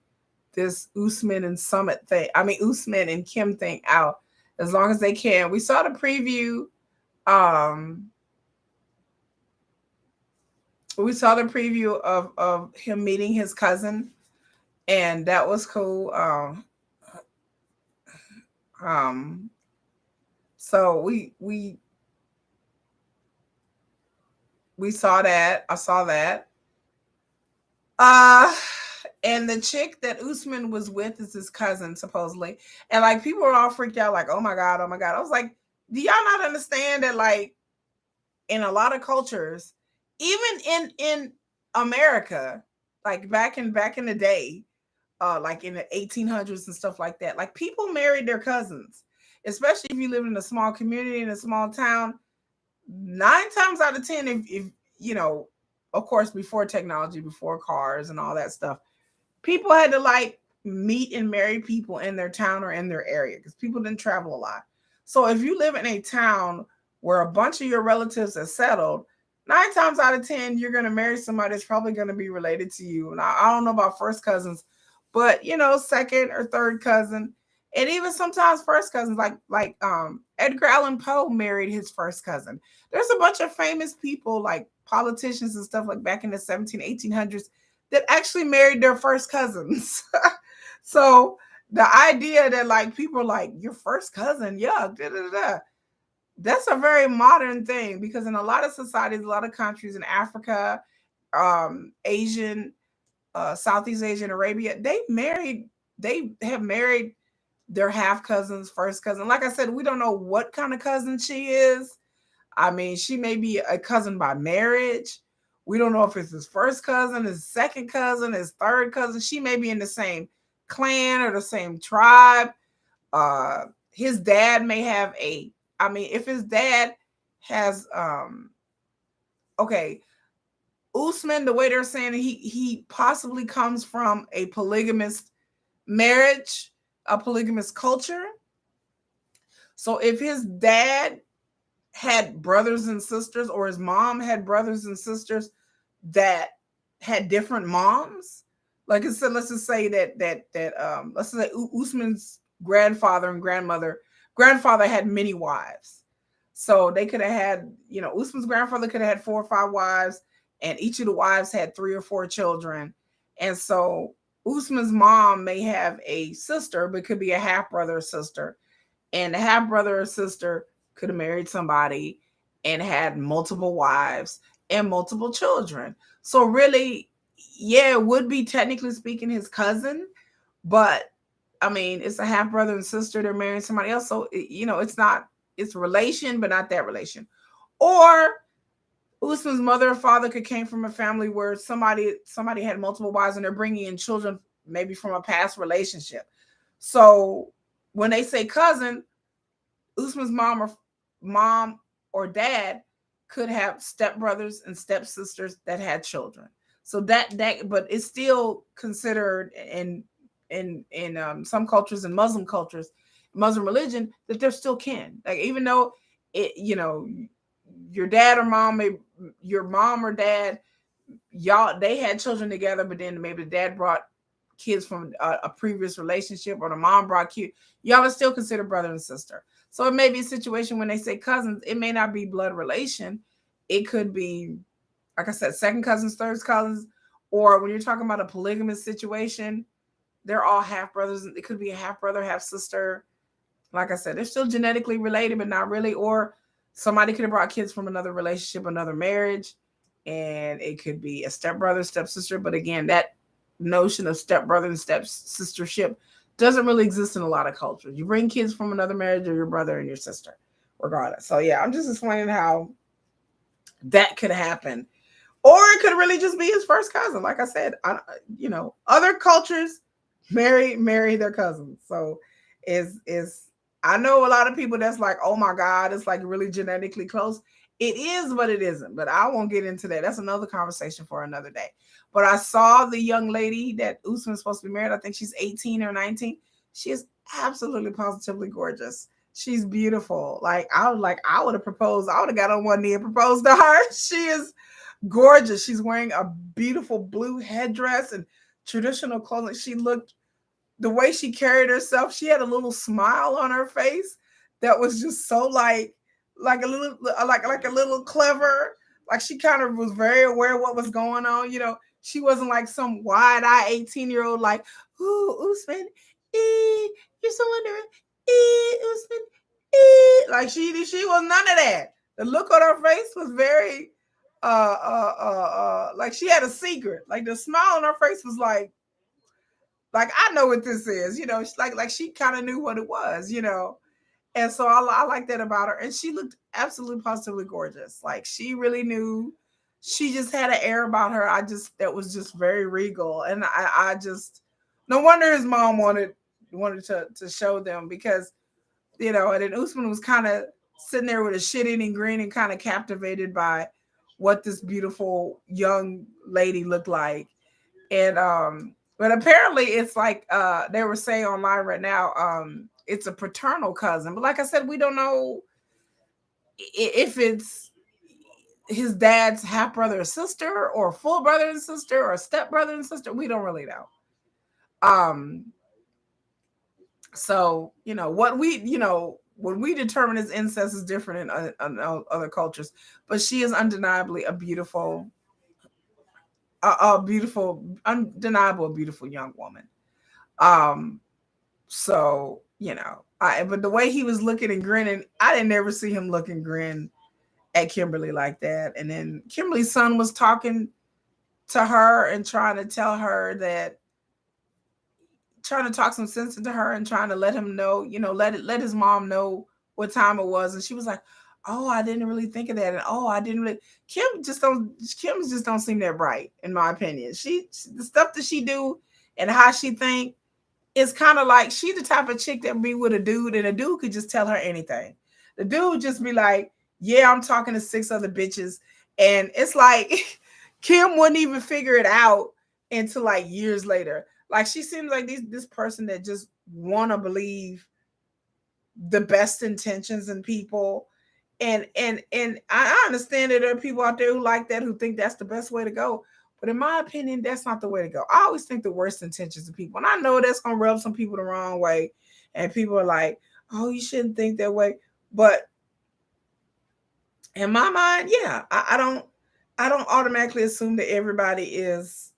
this Usman and Summit thing. I mean Usman and Kim thing out as long as they can. We saw the preview. Um, we saw the preview of him meeting his cousin, and that was cool. Um, so we saw that. I saw that. Uh and the chick that Usman was with is his cousin, supposedly. And like people were all freaked out, like, oh my God, oh my God. I was like, do y'all not understand that like in a lot of cultures, even in America, like back in the day, like in the 1800s and stuff like that, like people married their cousins, especially if you live in a small community in a small town. 9 times out of 10, if you know, of course, before technology, before cars and all that stuff, people had to like meet and marry people in their town or in their area because people didn't travel a lot. So if you live in a town where a bunch of your relatives are settled, 9 times out of 10, you're going to marry somebody that's probably going to be related to you. And I don't know about first cousins, but you know, second or third cousin, and even sometimes first cousins, like Edgar Allan Poe married his first cousin. There's a bunch of famous people like politicians and stuff like back in the 17, 1800s that actually married their first cousins. So the idea that like people are like your first cousin, yeah, da, da, da, that's a very modern thing because in a lot of societies, a lot of countries in Africa, Asian, Southeast Asian, Arabia, they have married their half cousins, first cousin. Like I said, we don't know what kind of cousin she is. I mean, she may be a cousin by marriage. We don't know if it's his first cousin, his second cousin, his third cousin. She may be in the same clan or the same tribe. His dad may have I mean, if his dad has okay, Usman, the way they're saying he possibly comes from a polygamous marriage, a polygamous culture. So if his dad had brothers and sisters, or his mom had brothers and sisters that had different moms, like I said, let's just say that let's say Usman's grandfather and grandfather had many wives. So they could have had, you know, Usman's grandfather could have had 4 or 5 wives, and each of the wives had 3 or 4 children. And so Usman's mom may have a sister, but could be a half brother or sister. And the half brother or sister could have married somebody and had multiple wives and multiple children. So really, yeah, it would be technically speaking his cousin, but I mean, it's a half brother and sister. They're marrying somebody else. So, you know, it's relation, but not that relation. Or Usman's mother or father could came from a family where somebody had multiple wives and they're bringing in children maybe from a past relationship. So when they say cousin, Usman's mom or dad could have stepbrothers and stepsisters that had children. So but it's still considered in some cultures and Muslim cultures, Muslim religion, that they're still kin. Like even though it, you know, your dad or mom, your mom or dad, they had children together, but then maybe the dad brought kids from a previous relationship, or the mom brought kids. Y'all are still considered brother and sister. So it may be a situation when they say cousins, it may not be blood relation. It could be, like I said, second cousins, third cousins, or when you're talking about a polygamous situation, they're all half brothers. It could be a half brother, half sister. Like I said, they're still genetically related, but not really. Or somebody could have brought kids from another relationship, another marriage, and it could be a stepbrother, stepsister. But again, that notion of stepbrother and stepsistership doesn't really exist in a lot of cultures. You bring kids from another marriage, or your brother and your sister, regardless. So yeah, I'm just explaining how that could happen. Or it could really just be his first cousin. Like I said, you know, other cultures marry their cousins. So is I know a lot of people that's like, oh my God, it's like really genetically close. It is, but it isn't. But I won't get into that. That's another conversation for another day. But I saw the young lady that Usman's supposed to be married. I think she's 18 or 19. She is absolutely positively gorgeous. She's beautiful. I would have proposed. I would have got on one knee and proposed to her. She is gorgeous. She's wearing a beautiful blue headdress and traditional clothing. She looked, the way she carried herself, she had a little smile on her face that was just so like a little like a little clever. Like she kind of was very aware of what was going on. She wasn't like some wide-eyed 18-year-old like, ooh, Usman, you're so wondering, Usman, like she was none of that. The look on her face was very like she had a secret. Like the smile on her face was like I know what this is. Like she kind of knew what it was. And so I like that about her. And she looked absolutely positively gorgeous. Like she really knew. She just had an air about her. That was just very regal. And I just, no wonder his mom wanted to show them because, and then Usman was kind of sitting there with a shit-eating grin and kind of captivated by what this beautiful young lady looked like. And but apparently it's like they were saying online right now, it's a paternal cousin. But like I said, we don't know if it's his dad's half brother or sister or full brother and sister or step brother and sister. We don't really know. So what when we determine as incest is different in other cultures, but she is undeniably a beautiful, undeniable, beautiful young woman. So but the way he was looking and grinning, I didn't ever see him look and grin at Kimberly like that. And then Kimberly's son was talking to her and trying to tell her that, trying to talk some sense into her and trying to let him know, let his mom know what time it was. And she was like, oh, I didn't really think of that. And oh, I didn't really. Kim just don't seem that bright, in my opinion. The stuff that she do and how she think, it's kind of like she the type of chick that be with a dude and a dude could just tell her anything. The dude just be like, yeah, I'm talking to 6 other bitches. And it's like Kim wouldn't even figure it out until like years later. Like she seems like this person that just want to believe the best intentions in people. And I understand that there are people out there who like that, who think that's the best way to go. But in my opinion, that's not the way to go. I always think the worst intentions of people. And I know that's going to rub some people the wrong way. And people are like, oh, you shouldn't think that way. But in my mind, yeah, I don't automatically assume that everybody is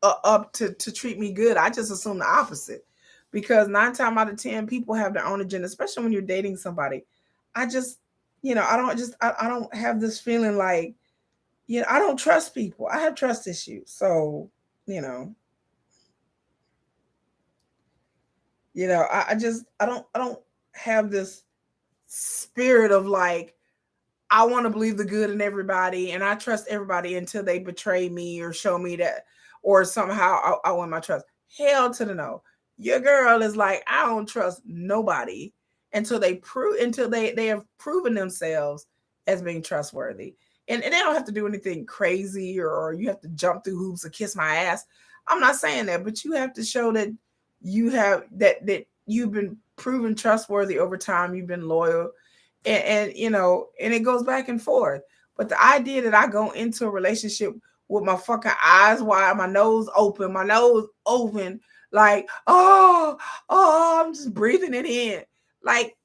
up to treat me good. I just assume the opposite. Because 9 times out of 10, people have their own agenda, especially when you're dating somebody. I just, I don't have this feeling like, I don't trust people. I have trust issues. So, I don't have this spirit of like, I want to believe the good in everybody and I trust everybody until they betray me or show me that, or somehow I want my trust. Hell to the no. Your girl is like, I don't trust nobody until they have proven themselves as being trustworthy. And they don't have to do anything crazy or you have to jump through hoops or kiss my ass. I'm not saying that, but you have to show that you have that you've been proven trustworthy over time. You've been loyal, and and it goes back and forth. But the idea that I go into a relationship with my fucking eyes wide, my nose open, like, I'm just breathing it in. Like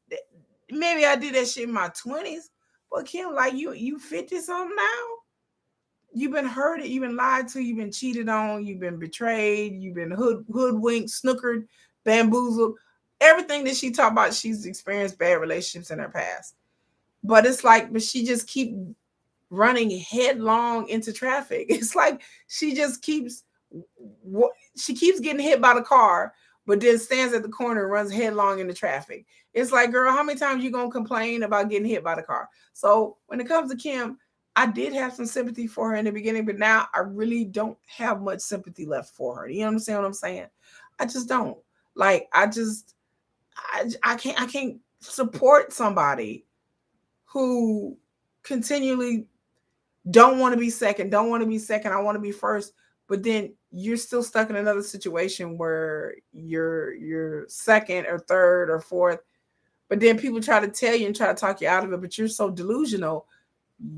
maybe I did that shit in my 20s, but Kim, like you 50 something now. You've been hurt, you've been lied to, you've been cheated on, you've been betrayed, you've been hoodwinked, snookered, bamboozled. Everything that she talked about, she's experienced bad relationships in her past. But it's like, but she just keep running headlong into traffic. It's like she keeps getting hit by the car, but then stands at the corner and runs headlong into traffic. It's like, girl, how many times you gonna complain about getting hit by the car? So when it comes to Kim, I did have some sympathy for her in the beginning, but now I really don't have much sympathy left for her. You understand what I'm saying? I just don't. Like, I can't support somebody who continually don't want to be second, don't want to be second, I want to be first, but then you're still stuck in another situation where you're second or third or fourth, but then people try to tell you and try to talk you out of it, but you're so delusional,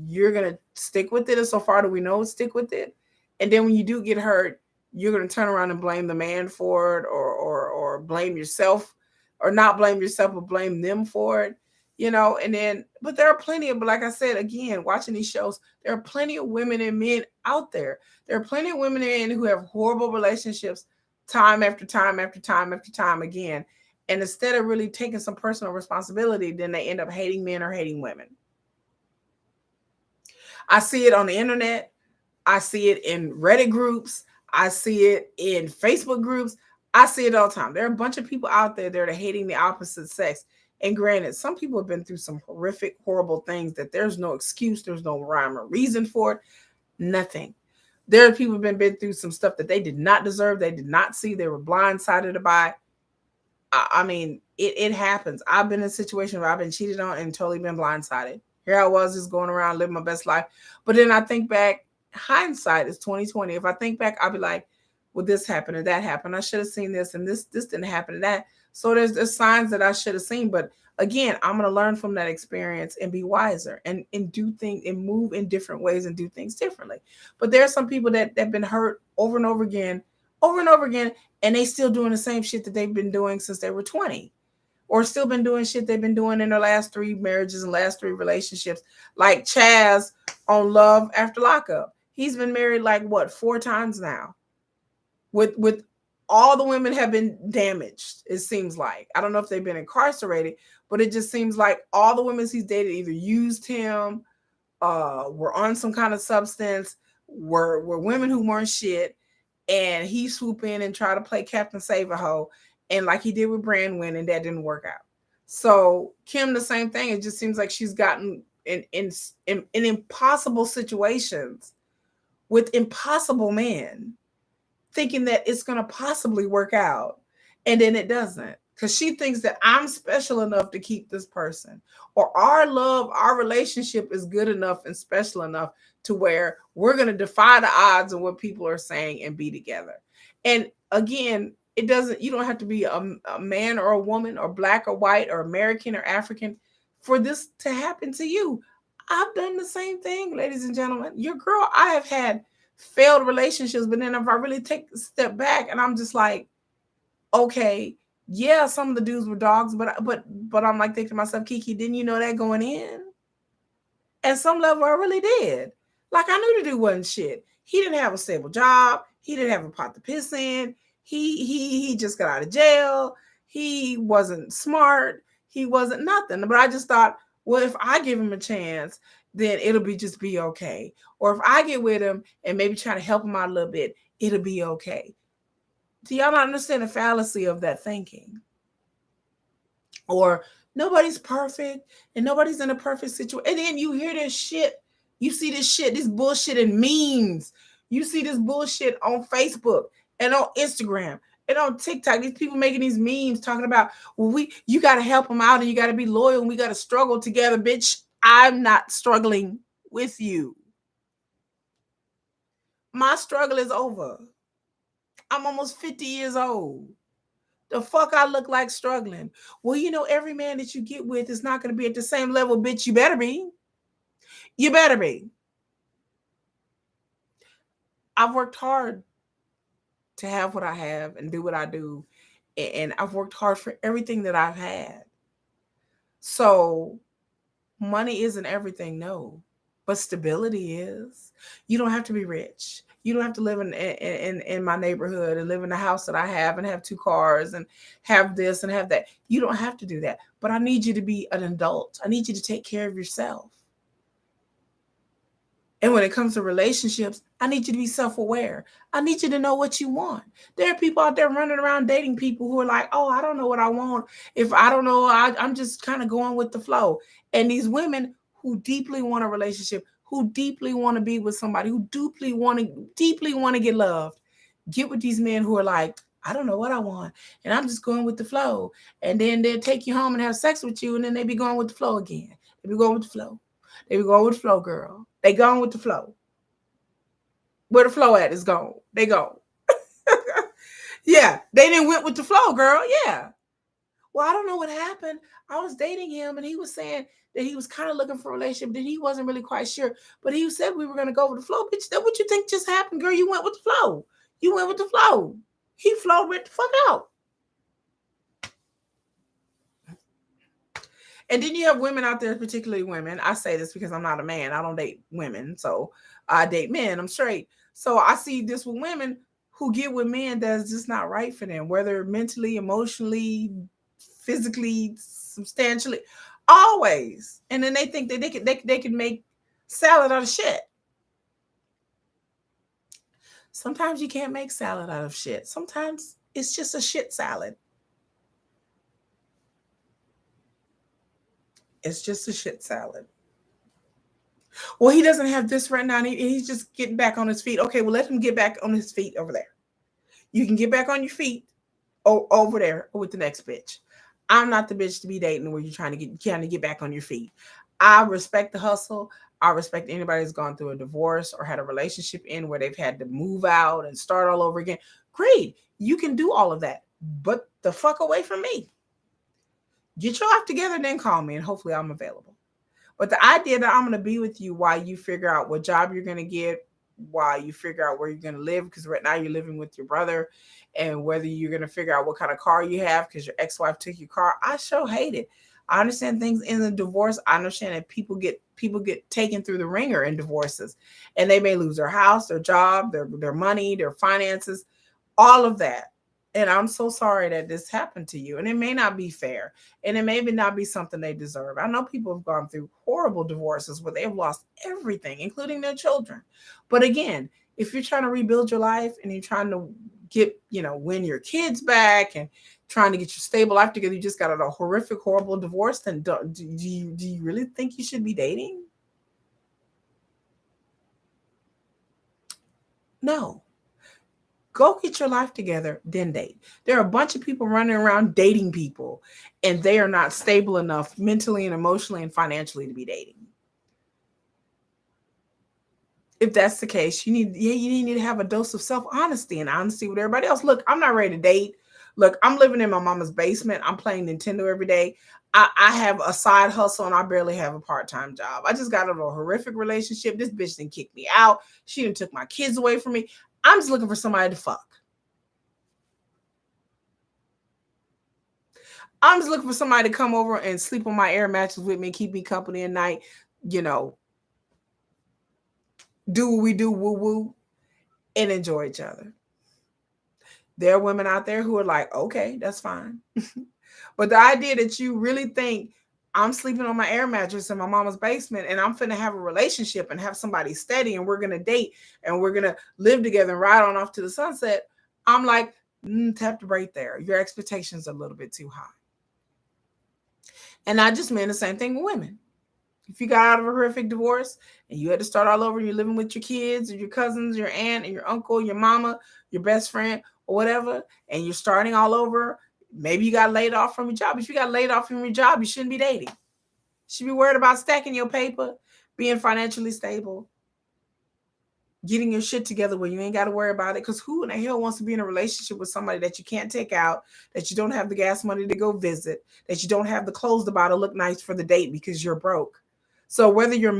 you're gonna stick with it. And so far that we know, stick with it. And then when you do get hurt, you're gonna turn around and blame the man for it, or blame yourself, or not blame yourself, but blame them for it. And then, but there are plenty of, but like I said, again, watching these shows, there are plenty of women and men out there. There are plenty of women and men who have horrible relationships time after time after time after time again. And instead of really taking some personal responsibility, then they end up hating men or hating women. I see it on the internet. I see it in Reddit groups. I see it in Facebook groups. I see it all the time. There are a bunch of people out there that are hating the opposite sex. And granted, some people have been through some horrific, horrible things that there's no excuse, there's no rhyme or reason for it, nothing. There are people who have been through some stuff that they did not deserve, they did not see, they were blindsided by. I mean, it happens. I've been in a situation where I've been cheated on and totally been blindsided. Here I was just going around living my best life. But then I think back, hindsight is 2020. If I think back, I'll be like, well, this happened and that happened. I should have seen this and this didn't happen and that. So there's signs that I should have seen. But again, I'm going to learn from that experience and be wiser and do things and move in different ways and do things differently. But there are some people that have been hurt over and over again, and they still doing the same shit that they've been doing since they were 20, or still been doing shit they've been doing in their last 3 marriages and last 3 relationships. Like Chaz on Love After Lockup. He's been married like 4 times now. With all the women have been damaged, it seems like. I don't know if they've been incarcerated, but it just seems like all the women he's dated either used him, were on some kind of substance, were women who weren't shit, and he swoop in and try to play Captain Save-A-Ho, and like he did with Brandwin, and that didn't work out. So Kim, the same thing. It just seems like she's gotten in impossible situations with impossible men, thinking that it's going to possibly work out, and then it doesn't, because she thinks that I'm special enough to keep this person, or our love, our relationship is good enough and special enough to where we're going to defy the odds of what people are saying and be together. And again, it doesn't, you don't have to be a man or a woman or black or white or American or African for this to happen to you. I've done the same thing, ladies and gentlemen. Your girl, I have had failed relationships, but then if I really take a step back and I'm just like, okay, yeah, some of the dudes were dogs, but I'm like thinking to myself, Kiki, didn't you know that going in? At some level, I really did. Like, I knew the dude wasn't shit. He didn't have a stable job. He didn't have a pot to piss in. He just got out of jail. He wasn't smart. He wasn't nothing. But I just thought, well, if I give him a chance, then it'll just be okay. Or if I get with him and maybe try to help him out a little bit, it'll be okay. Do y'all not understand the fallacy of that thinking? Or nobody's perfect and nobody's in a perfect situation. And then you hear this shit. You see this shit, this bullshit in memes. You see this bullshit on Facebook and on Instagram and on TikTok. These people making these memes talking about, well, you got to help them out and you got to be loyal and we got to struggle together. Bitch, I'm not struggling with you. My struggle is over. I'm almost 50 years old. The fuck I look like struggling? Well, every man that you get with is not going to be at the same level, bitch. You better be. You better be. I've worked hard to have what I have and do what I do. And I've worked hard for everything that I've had. So money isn't everything, no. But stability is. You don't have to be rich. You don't have to live in my neighborhood and live in the house that I have and have 2 cars and have this and have that. You don't have to do that. But I need you to be an adult. I need you to take care of yourself. And when it comes to relationships, I need you to be self-aware. I need you to know what you want. There are people out there running around dating people who are like, oh, I don't know what I want. If I don't know, I'm just kind of going with the flow. And these women who deeply want a relationship, who deeply want to be with somebody, who deeply want to get loved, get with these men who are like, I don't know what I want, and I'm just going with the flow. And then they'll take you home and have sex with you, and then they be going with the flow again. They be going with the flow. They be going with the flow, girl. They gone with the flow. Where the flow at is gone. They gone. Yeah, they didn't went with the flow, girl. Yeah. Well, I don't know what happened. I was dating him, and he was saying that he was kind of looking for a relationship, that he wasn't really quite sure. But he said we were going to go with the flow. Bitch, that what you think just happened, girl? You went with the flow. You went with the flow. He flowed right the fuck out. And then you have women out there, particularly women. I say this because I'm not a man. I don't date women. So I date men. I'm straight. So I see this with women who get with men that's just not right for them, whether mentally, emotionally, physically, substantially, always. And then they think that they can make salad out of shit. Sometimes you can't make salad out of shit. Sometimes it's just a shit salad. It's just a shit salad. Well, he doesn't have this right now. And he's just getting back on his feet. Okay, well, let him get back on his feet over there. You can get back on your feet over there with the next bitch. I'm not the bitch to be dating where you're trying to get back on your feet. I respect the hustle. I respect anybody who's gone through a divorce or had a relationship in where they've had to move out and start all over again. Great. You can do all of that. But the fuck away from me. Get your life together and then call me, and hopefully I'm available. But the idea that I'm going to be with you while you figure out what job you're going to get, while you figure out where you're going to live, because right now you're living with your brother, and whether you're going to figure out what kind of car you have because your ex-wife took your car, I sure hate it. I understand things in the divorce. I understand that people get taken through the ringer in divorces, and they may lose their house, their job, their money, their finances, all of that. And I'm so sorry that this happened to you. And it may not be fair. And it may not be something they deserve. I know people have gone through horrible divorces where they've lost everything, including their children. But again, if you're trying to rebuild your life and you're trying to get, win your kids back and trying to get your stable life together, you just got a horrific, horrible divorce, then do you really think you should be dating? No. Go get your life together, then date. There are a bunch of people running around dating people, and they are not stable enough mentally and emotionally and financially to be dating. If that's the case, you need to have a dose of self-honesty and honesty with everybody else. Look, I'm not ready to date. Look, I'm living in my mama's basement. I'm playing Nintendo every day. I have a side hustle and I barely have a part-time job. I just got out of a horrific relationship. This bitch didn't kick me out. She didn't took my kids away from me. I'm just looking for somebody to fuck. I'm just looking for somebody to come over and sleep on my air mattress with me, keep me company at night, do what we do, woo woo, and enjoy each other. There are women out there who are like, okay, that's fine. But the idea that you really think I'm sleeping on my air mattress in my mama's basement and I'm finna have a relationship and have somebody steady and we're gonna date and we're gonna live together and ride on off to the sunset, I'm like, tap the brake there. Your expectations are a little bit too high. And I just mean the same thing with women. If you got out of a horrific divorce and you had to start all over, you're living with your kids or your cousins, your aunt and your uncle, your mama, your best friend, or whatever, and you're starting all over, maybe you got laid off from your job. If you got laid off from your job, you shouldn't be dating. You should be worried about stacking your paper, being financially stable, getting your shit together where you ain't got to worry about it. Because who in the hell wants to be in a relationship with somebody that you can't take out, that you don't have the gas money to go visit, that you don't have the clothes to buy to look nice for the date because you're broke? So whether you're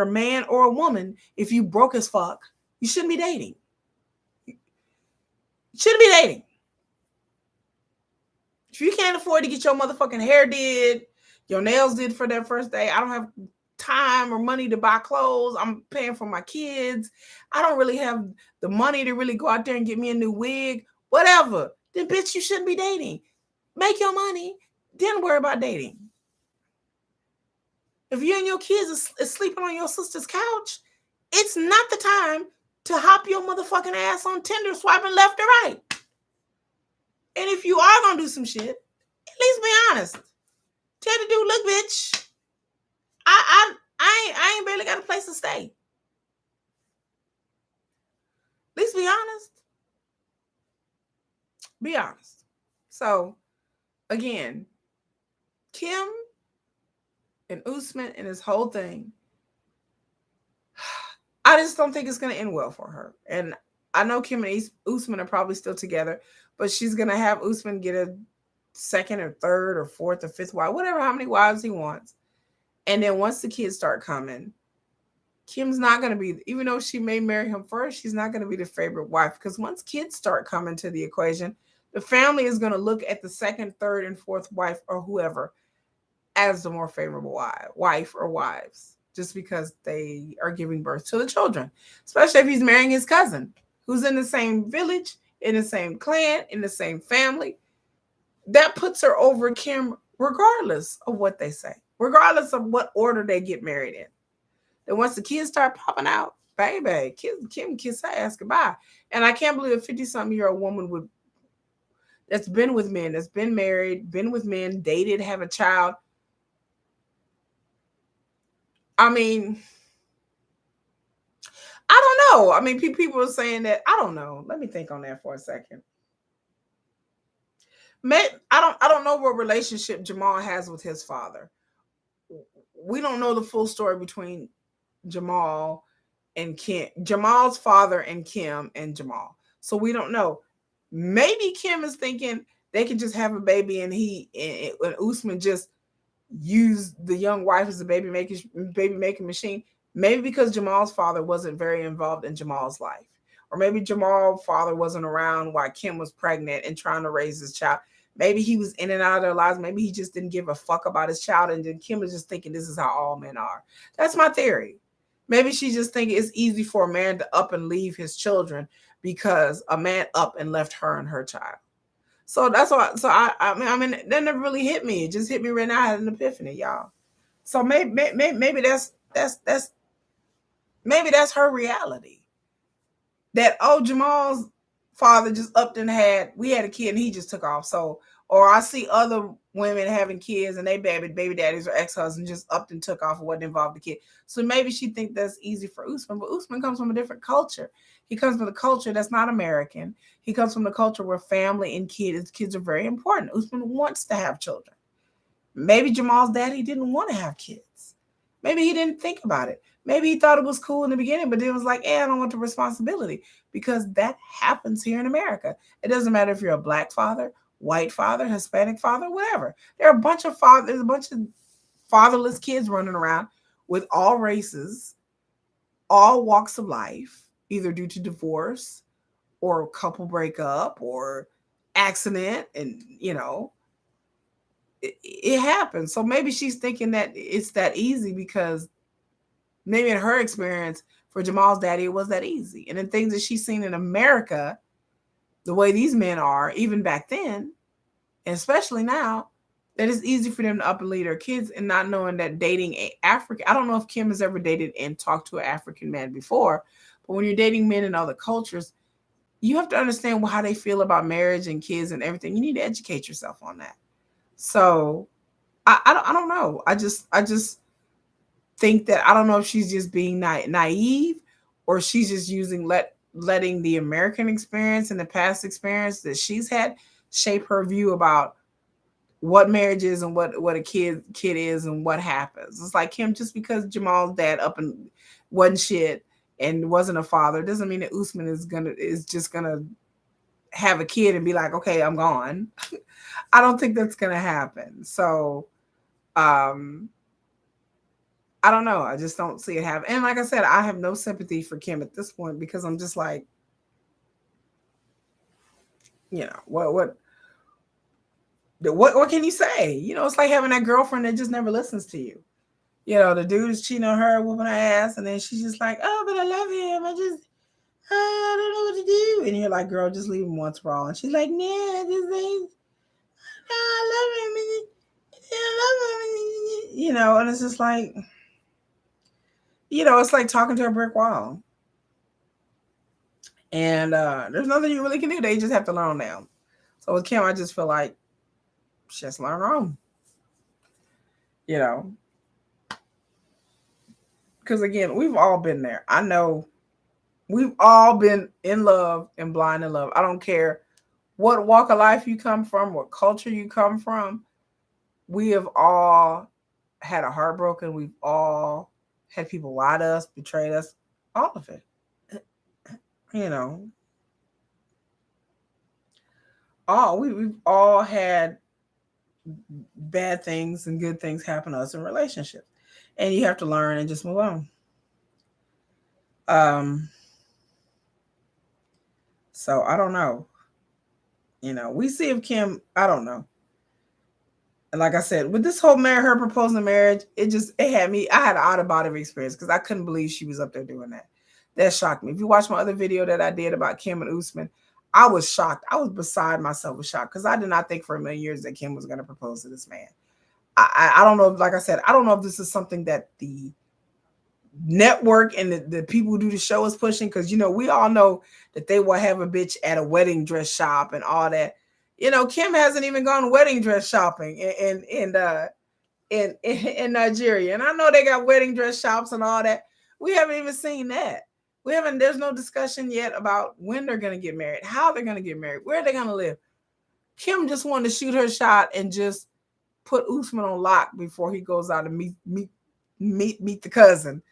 a man or a woman, if you broke as fuck, you shouldn't be dating. You shouldn't be dating. If you can't afford to get your motherfucking hair did, your nails did for that first day, I don't have time or money to buy clothes. I'm paying for my kids. I don't really have the money to really go out there and get me a new wig, whatever. Then bitch, you shouldn't be dating. Make your money, then worry about dating. If you and your kids is sleeping on your sister's couch, it's not the time to hop your motherfucking ass on Tinder swiping left or right. And if you are gonna do some shit, at least be honest. Tell the dude, look, bitch, I ain't barely got a place to stay. At least be honest. Be honest. So, again, Kim and Usman and this whole thing I just don't think it's going to end well for her. And I know Kim and Usman are probably still together, but she's going to have Usman get a second or third or fourth or fifth wife, whatever, how many wives he wants. And then once the kids start coming, Kim's not going to be, even though she may marry him first, she's not going to be the favorite wife. Because once kids start coming to the equation, the family is going to look at the second, third, and fourth wife or whoever as the more favorable wife or wives, just because they are giving birth to the children, especially if he's marrying his cousin who's in the same village, in the same clan, in the same family. That puts her over Kim regardless of what they say, regardless of what order they get married in. Then once the kids start popping out, baby, Kim kiss her ass goodbye. And I can't believe a 50-something-year-old woman would that's been with men, that's been married, been with men, dated, have a child. I mean, I don't know. I mean, people are saying that. I don't know. Let me think on that for a second. I don't know what relationship Jamal has with his father. We don't know the full story between Jamal and Kim, Jamal's father and Kim and Jamal. So we don't know. Maybe Kim is thinking they could just have a baby and Usman just use the young wife as a baby making machine. Maybe because Jamal's father wasn't very involved in Jamal's life. Or maybe Jamal's father wasn't around while Kim was pregnant and trying to raise his child. Maybe he was in and out of their lives. Maybe he just didn't give a fuck about his child. And then Kim was just thinking this is how all men are. That's my theory. Maybe she's just thinking it's easy for a man to up and leave his children because a man up and left her and her child. So that's why. So I mean, that never really hit me. It just hit me right now. I had an epiphany, y'all. So maybe that's her reality. That Jamal's father just upped and we had a kid and he just took off. So, or I see other women having kids and they baby daddies or ex-husbands just upped and took off and wasn't involved in the kid. So maybe she thinks that's easy for Usman, but Usman comes from a different culture. He comes from a culture that's not American. He comes from the culture where family and kids are very important. Usman wants to have children. Maybe Jamal's daddy didn't want to have kids. Maybe he didn't think about it. Maybe he thought it was cool in the beginning, but then it was like, I don't want the responsibility, because that happens here in America. It doesn't matter if you're a black father, white father, Hispanic father, whatever. There's a bunch of fatherless kids running around with all races, all walks of life, either due to divorce or couple breakup or accident. And, it happens. So maybe she's thinking that it's that easy because maybe in her experience for Jamal's daddy, it was that easy. And then things that she's seen in America, the way these men are, even back then, and especially now, that it's easy for them to up and lead their kids, and not knowing that dating African, I don't know if Kim has ever dated and talked to an African man before, but when you're dating men in other cultures, you have to understand how they feel about marriage and kids and everything. You need to educate yourself on that. So I don't know. I just think that I don't know if she's just being naive, or she's just letting the American experience and the past experience that she's had shape her view about what marriage is and what a kid is and what happens. It's like Kim, just because Jamal's dad up and wasn't shit and wasn't a father doesn't mean that Usman is just gonna have a kid and be like, okay, I'm gone. I don't think that's gonna happen. So I don't know. I just don't see it happen. And like I said, I have no sympathy for Kim at this point, because I'm just like, what can you say? It's like having that girlfriend that just never listens to you. The dude is cheating on her, whooping her ass, and then she's just like, oh, but I love him. I don't know what to do. And you're like, girl, just leave him once for all. And she's like, nah, just like, I love him. I love him. And it's just like, it's like talking to a brick wall. And there's nothing you really can do. They just have to learn now. So with Kim, I just feel like she has to learn her own. Because again, we've all been there. I know we've all been in love and blind in love. I don't care what walk of life you come from, what culture you come from. We have all had a heartbroken. We've all had people lie to us, betrayed us. All of it. You know, we've all had bad things and good things happen to us in relationships. And you have to learn and just move on. Um, so I don't know. We see if Kim, I don't know. And like I said, with this whole her proposing marriage, it had me. I had an out of body experience because I couldn't believe she was up there doing that. That shocked me. If you watch my other video that I did about Kim and Usman, I was shocked. I was beside myself with shock because I did not think for a million years that Kim was going to propose to this man. I don't know. Like I said, I don't know if this is something that the network and the people who do the show is pushing, because we all know that they will have a bitch at a wedding dress shop and all that. Kim hasn't even gone wedding dress shopping in Nigeria, and I know they got wedding dress shops and all that. We haven't even seen that. We haven't. There's no discussion yet about when they're going to get married, how they're going to get married, where they're going to live. Kim just wanted to shoot her shot and just put Usman on lock before he goes out and meet the cousin.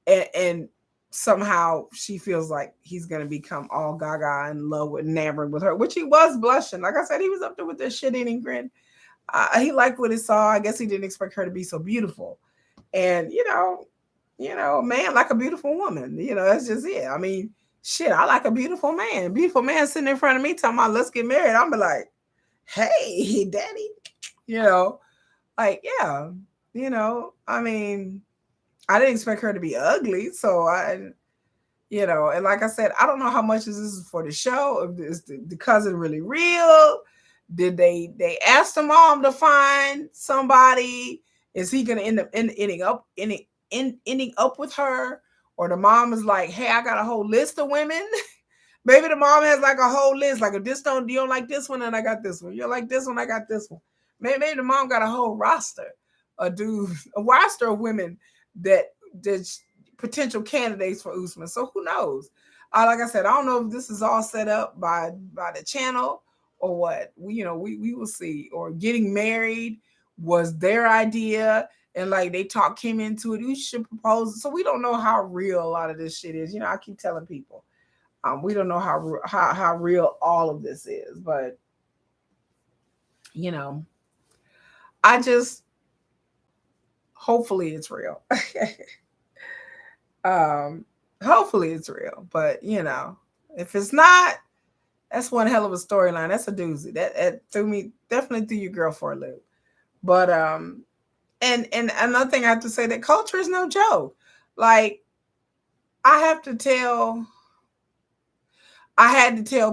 And somehow she feels like he's going to become all gaga in love with, enamored with her, which he was blushing. Like I said, he was up there with this shit-eating grin. He liked what he saw. I guess he didn't expect her to be so beautiful. And, a man like a beautiful woman. That's just it. I mean, shit, I like a beautiful man. Beautiful man sitting in front of me talking about, let's get married. I'm like, hey, daddy. Like, yeah. I mean, I didn't expect her to be ugly. So and like I said, I don't know how much this is for the show. Is the cousin really real? Did they ask the mom to find somebody? Is he gonna end up ending up with her? Or the mom is like, hey, I got a whole list of women. Maybe the mom has like a whole list. Like, if you don't like this one, and I got this one. You don't like this one, I got this one. Maybe the mom got a whole roster of dudes, a roster of women that potential candidates for Usman. So who knows? Like I said, I don't know if this is all set up by the channel or what. We will see. Or getting married was their idea, and like they talked Kim into it. You should propose. So we don't know how real a lot of this shit is. I keep telling people, we don't know how real all of this is, but I just hopefully it's real. Hopefully it's real, but if it's not, that's one hell of a storyline. That's a doozy. That threw me, definitely threw your girl for a loop. But and another thing I have to say, that culture is no joke. Like, I had to tell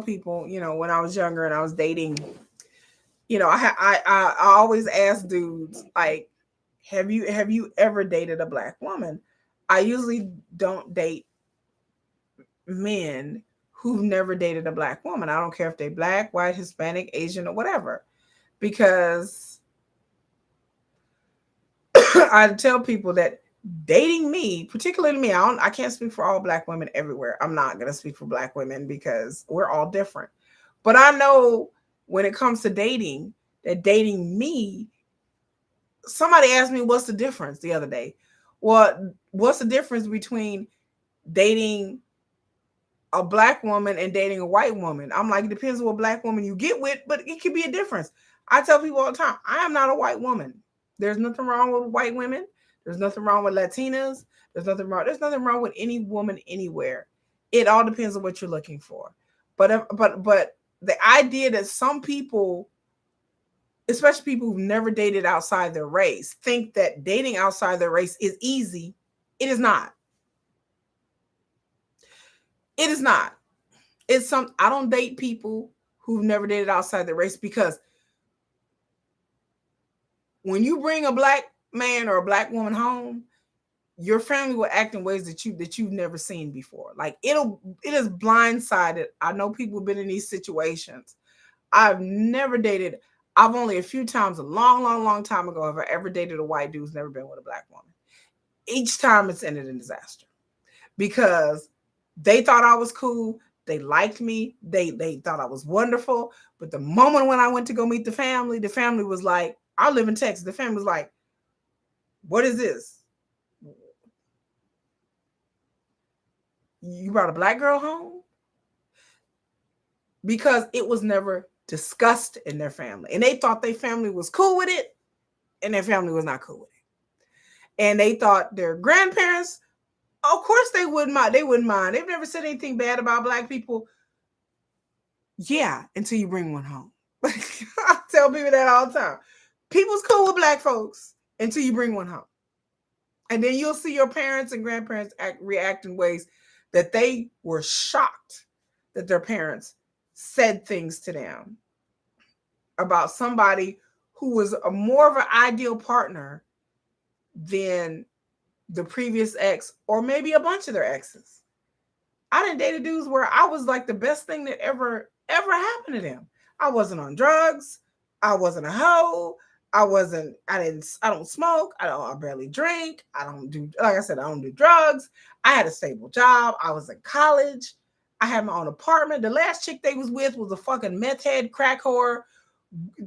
people, when I was younger and I was dating, I always ask dudes, like, have you ever dated a black woman? I usually don't date men who've never dated a black woman. I don't care if they're black, white, Hispanic, Asian, or whatever, because I tell people that dating me, particularly me, I can't speak for all black women everywhere. I'm not going to speak for black women because we're all different. But I know when it comes to dating, that dating me, somebody asked me, what's the difference the other day? Well, what's the difference between dating a black woman and dating a white woman? I'm like, it depends on what black woman you get with, but it could be a difference. I tell people all the time, I am not a white woman. There's nothing wrong with white women. There's nothing wrong with Latinas. There's nothing wrong with any woman anywhere. It all depends on what you're looking for. But the idea that some people, especially people who've never dated outside their race, think that dating outside their race is easy. It is not. It is not. I don't date people who've never dated outside their race, because when you bring a black man or a black woman home, your family will act in ways that you've never seen before. Like, it is blindsided. I know people have been in these situations. I've never dated. I've only a few times, a long, long, long time ago, have I ever dated a white dude who's never been with a black woman. Each time it's ended in disaster, because they thought I was cool. They liked me. They thought I was wonderful. But the moment when I went to go meet the family was like, I live in Texas. The family was like, what is this? You brought a black girl home? Because it was never discussed in their family. And they thought their family was cool with it, and their family was not cool with it. And they thought their grandparents, of course they wouldn't mind. They wouldn't mind. They've never said anything bad about black people. Yeah, until you bring one home. I tell people that all the time. People's cool with black folks until you bring one home. And then you'll see your parents and grandparents react in ways that they were shocked that their parents said things to them about somebody who was a more of an ideal partner than the previous ex, or maybe a bunch of their exes. I done dated dudes where I was like the best thing that ever happened to them. I wasn't on drugs. I wasn't a hoe. I don't smoke. I barely drink. I don't do, like I said, I don't do drugs. I had a stable job. I was in college. I had my own apartment. The last chick they was with was a fucking meth head, crack whore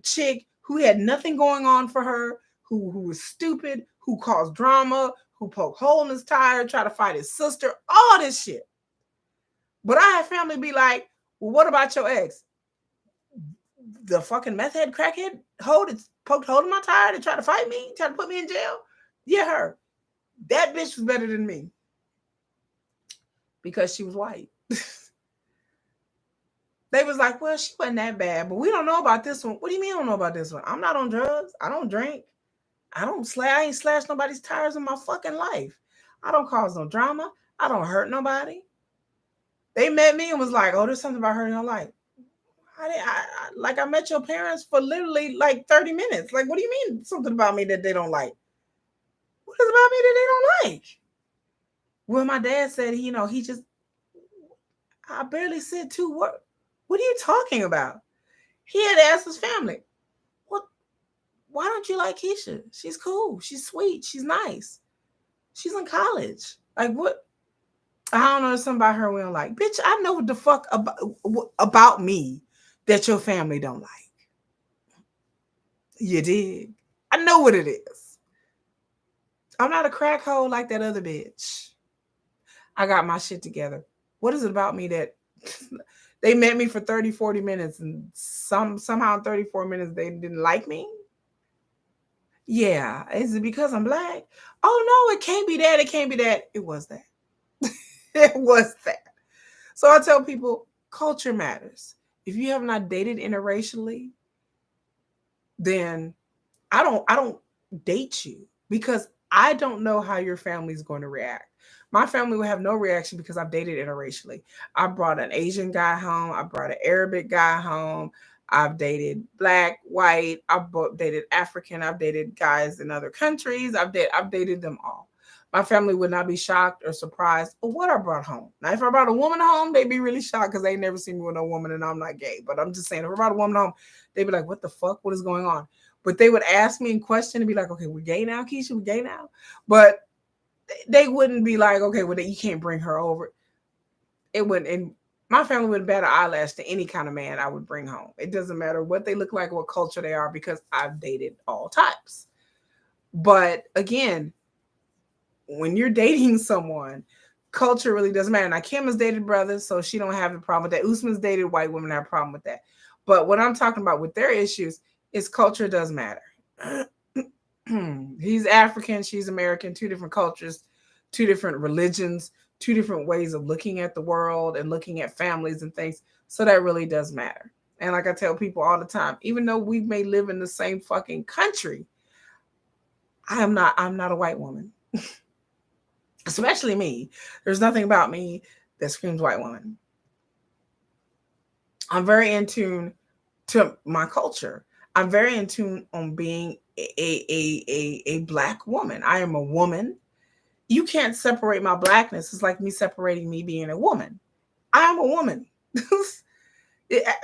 chick who had nothing going on for her, who was stupid, who caused drama, who poked hole in his tire, tried to fight his sister, all this shit. But I had family be like, well, what about your ex? The fucking meth head, crackhead hoe that poked hole in my tire to try to fight me, try to put me in jail? Yeah, her. That bitch was better than me because she was white. They was like, well, she wasn't that bad, but we don't know about this one. What do you mean I don't know about this one? I'm not on drugs. I don't drink. I ain't slashed nobody's tires in my fucking life. I don't cause no drama. I don't hurt nobody. They met me and was like, oh, there's something about her in your life. I met your parents for literally like 30 minutes. Like, what do you mean something about me that they don't like? What is about me that they don't like? Well, my dad said, I barely said 2 words. What are you talking about? He had asked his family, why don't you like Keisha? She's cool. She's sweet. She's nice. She's in college. Like, what? I don't know, something about her we don't like. Bitch, I know what the fuck about me that your family don't like. You did. I know what it is. I'm not a crack hole like that other bitch. I got my shit together. What is it about me that they met me for 30, 40 minutes and somehow in 34 minutes they didn't like me? Yeah. Is it because I'm black? Oh, no, it can't be that. It can't be that. It was that. It was that. So I tell people, culture matters. If you have not dated interracially, then I don't date you because I don't know how your family is going to react. My family will have no reaction because I've dated interracially. I brought an Asian guy home. I brought an Arabic guy home. I've dated black, white. I've dated African. I've dated guys in other countries. I've dated them all. My family would not be shocked or surprised of what I brought home. Now, if I brought a woman home, they'd be really shocked because they never seen me with a woman and I'm not gay. But I'm just saying, if I brought a woman home, they'd be like, what the fuck? What is going on? But they would ask me in question and be like, okay, we're gay now, Keisha? We're gay now? But they wouldn't be like, okay, well, you can't bring her over. It wouldn't. And my family wouldn't bat an eyelash to any kind of man I would bring home. It doesn't matter what they look like or what culture they are because I've dated all types. But again, when you're dating someone, culture really doesn't matter. Now, Kim has dated brothers, so she don't have a problem with that. Usman's dated white women, have a problem with that. But what I'm talking about with their issues is culture does matter. He's African, she's American, 2 different cultures, 2 different religions, 2 different ways of looking at the world and looking at families and things. So that really does matter. And like I tell people all the time, even though we may live in the same fucking country, I'm not a white woman. Especially me. There's nothing about me that screams white woman. I'm very in tune to my culture. I'm very in tune on being a black woman. I am a woman. You can't separate my blackness. It's like me separating me being a woman. I am a woman.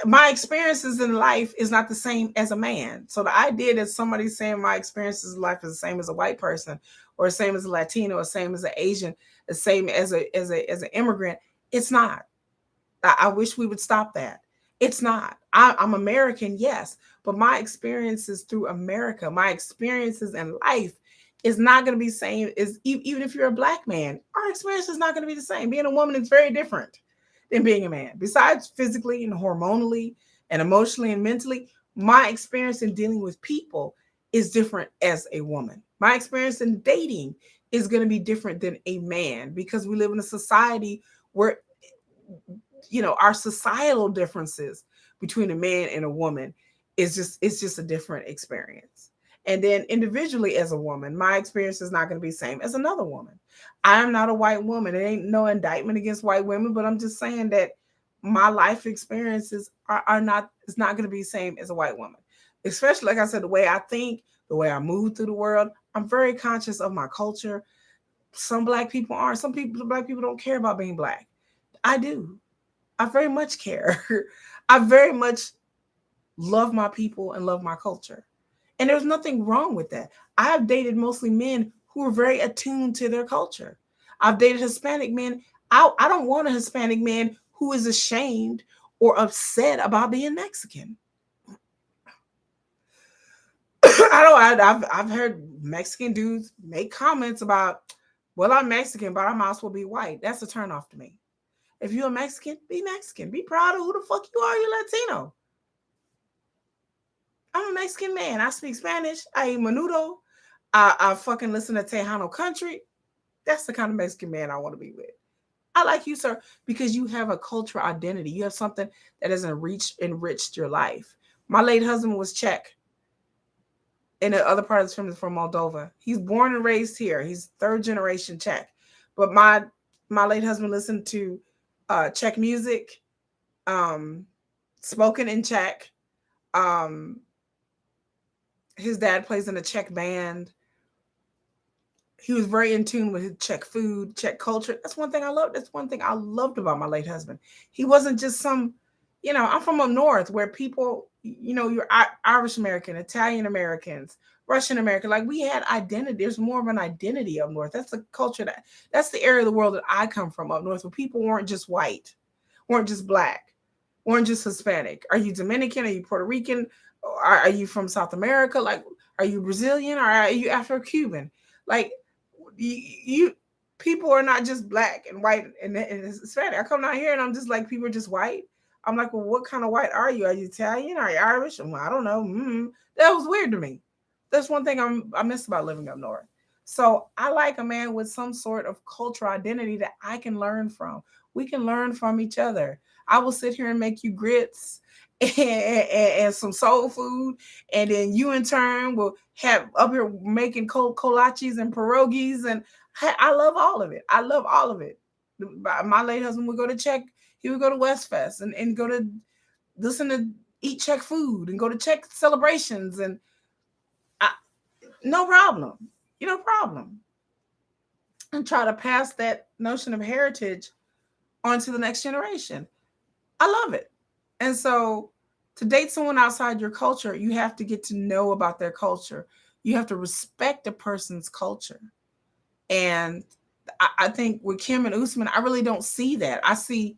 My experiences in life is not the same as a man. So the idea that somebody's saying my experiences in life is the same as a white person, or the same as a Latino, or the same as an Asian, the same as an immigrant, it's not. I wish we would stop that. It's not. I'm American, yes, but my experiences through America, my experiences in life is not going to be the same as even if you're a black man. Our experience is not going to be the same. Being a woman is very different than being a man. Besides physically and hormonally and emotionally and mentally, my experience in dealing with people is different as a woman. My experience in dating is going to be different than a man because we live in a society where our societal differences between a man and a woman it's just a different experience. And then individually as a woman, my experience is not going to be the same as another woman. I am not a white woman. It ain't no indictment against white women, but I'm just saying that my life experiences are not it's not going to be the same as a white woman. Especially like I said, the way I think, the way I move through the world, I'm very conscious of my culture. Some black people aren't. Black people don't care about being black. I do. I very much care. I very much love my people and love my culture. And there's nothing wrong with that. I have dated mostly men who are very attuned to their culture. I've dated Hispanic men. I don't want a Hispanic man who is ashamed or upset about being Mexican. I've heard Mexican dudes make comments about, well, I'm Mexican, but I might as well be white. That's a turnoff to me. If you're a Mexican, be Mexican. Be proud of who the fuck you are. You're Latino. I'm a Mexican man. I speak Spanish. I eat menudo. I fucking listen to Tejano country. That's the kind of Mexican man I want to be with. I like you, sir, because you have a cultural identity. You have something that has enriched your life. My late husband was Czech. In the other part of the family is from Moldova. He's born and raised here. He's third generation Czech. But my late husband listened to Czech music, spoken in Czech. His dad plays in a Czech band. He was very in tune with his Czech food, Czech culture. That's one thing I loved. That's one thing I loved about my late husband. He wasn't just some, I'm from up north where people, you're Irish American, Italian Americans, Russian American. Like we had identity. There's more of an identity up north. That's the culture that's the area of the world that I come from up north, where people weren't just white, weren't just black, weren't just Hispanic. Are you Dominican? Are you Puerto Rican? Are you from South America? Like, are you Brazilian or are you Afro-Cuban? Like, you people are not just black and white and Hispanic. I come down here and I'm just like, people are just white. I'm like, well, what kind of white are you? Are you Italian? Are you Irish? Well, I don't know. That was weird to me. That's one thing I miss about living up north. So I like a man with some sort of cultural identity that I can learn from. We can learn from each other. I will sit here and make you grits and some soul food, and then you in turn will have up here making kolaches and pierogies, and I love all of it. I love all of it. My late husband would go to Czech. He would go to Westfest and go to listen to eat Czech food and go to Czech celebrations, and no problem, no problem, and try to pass that notion of heritage on to the next generation. I love it. And so to date someone outside your culture, you have to get to know about their culture. You have to respect a person's culture. And I think with Kim and Usman, I really don't see that. I see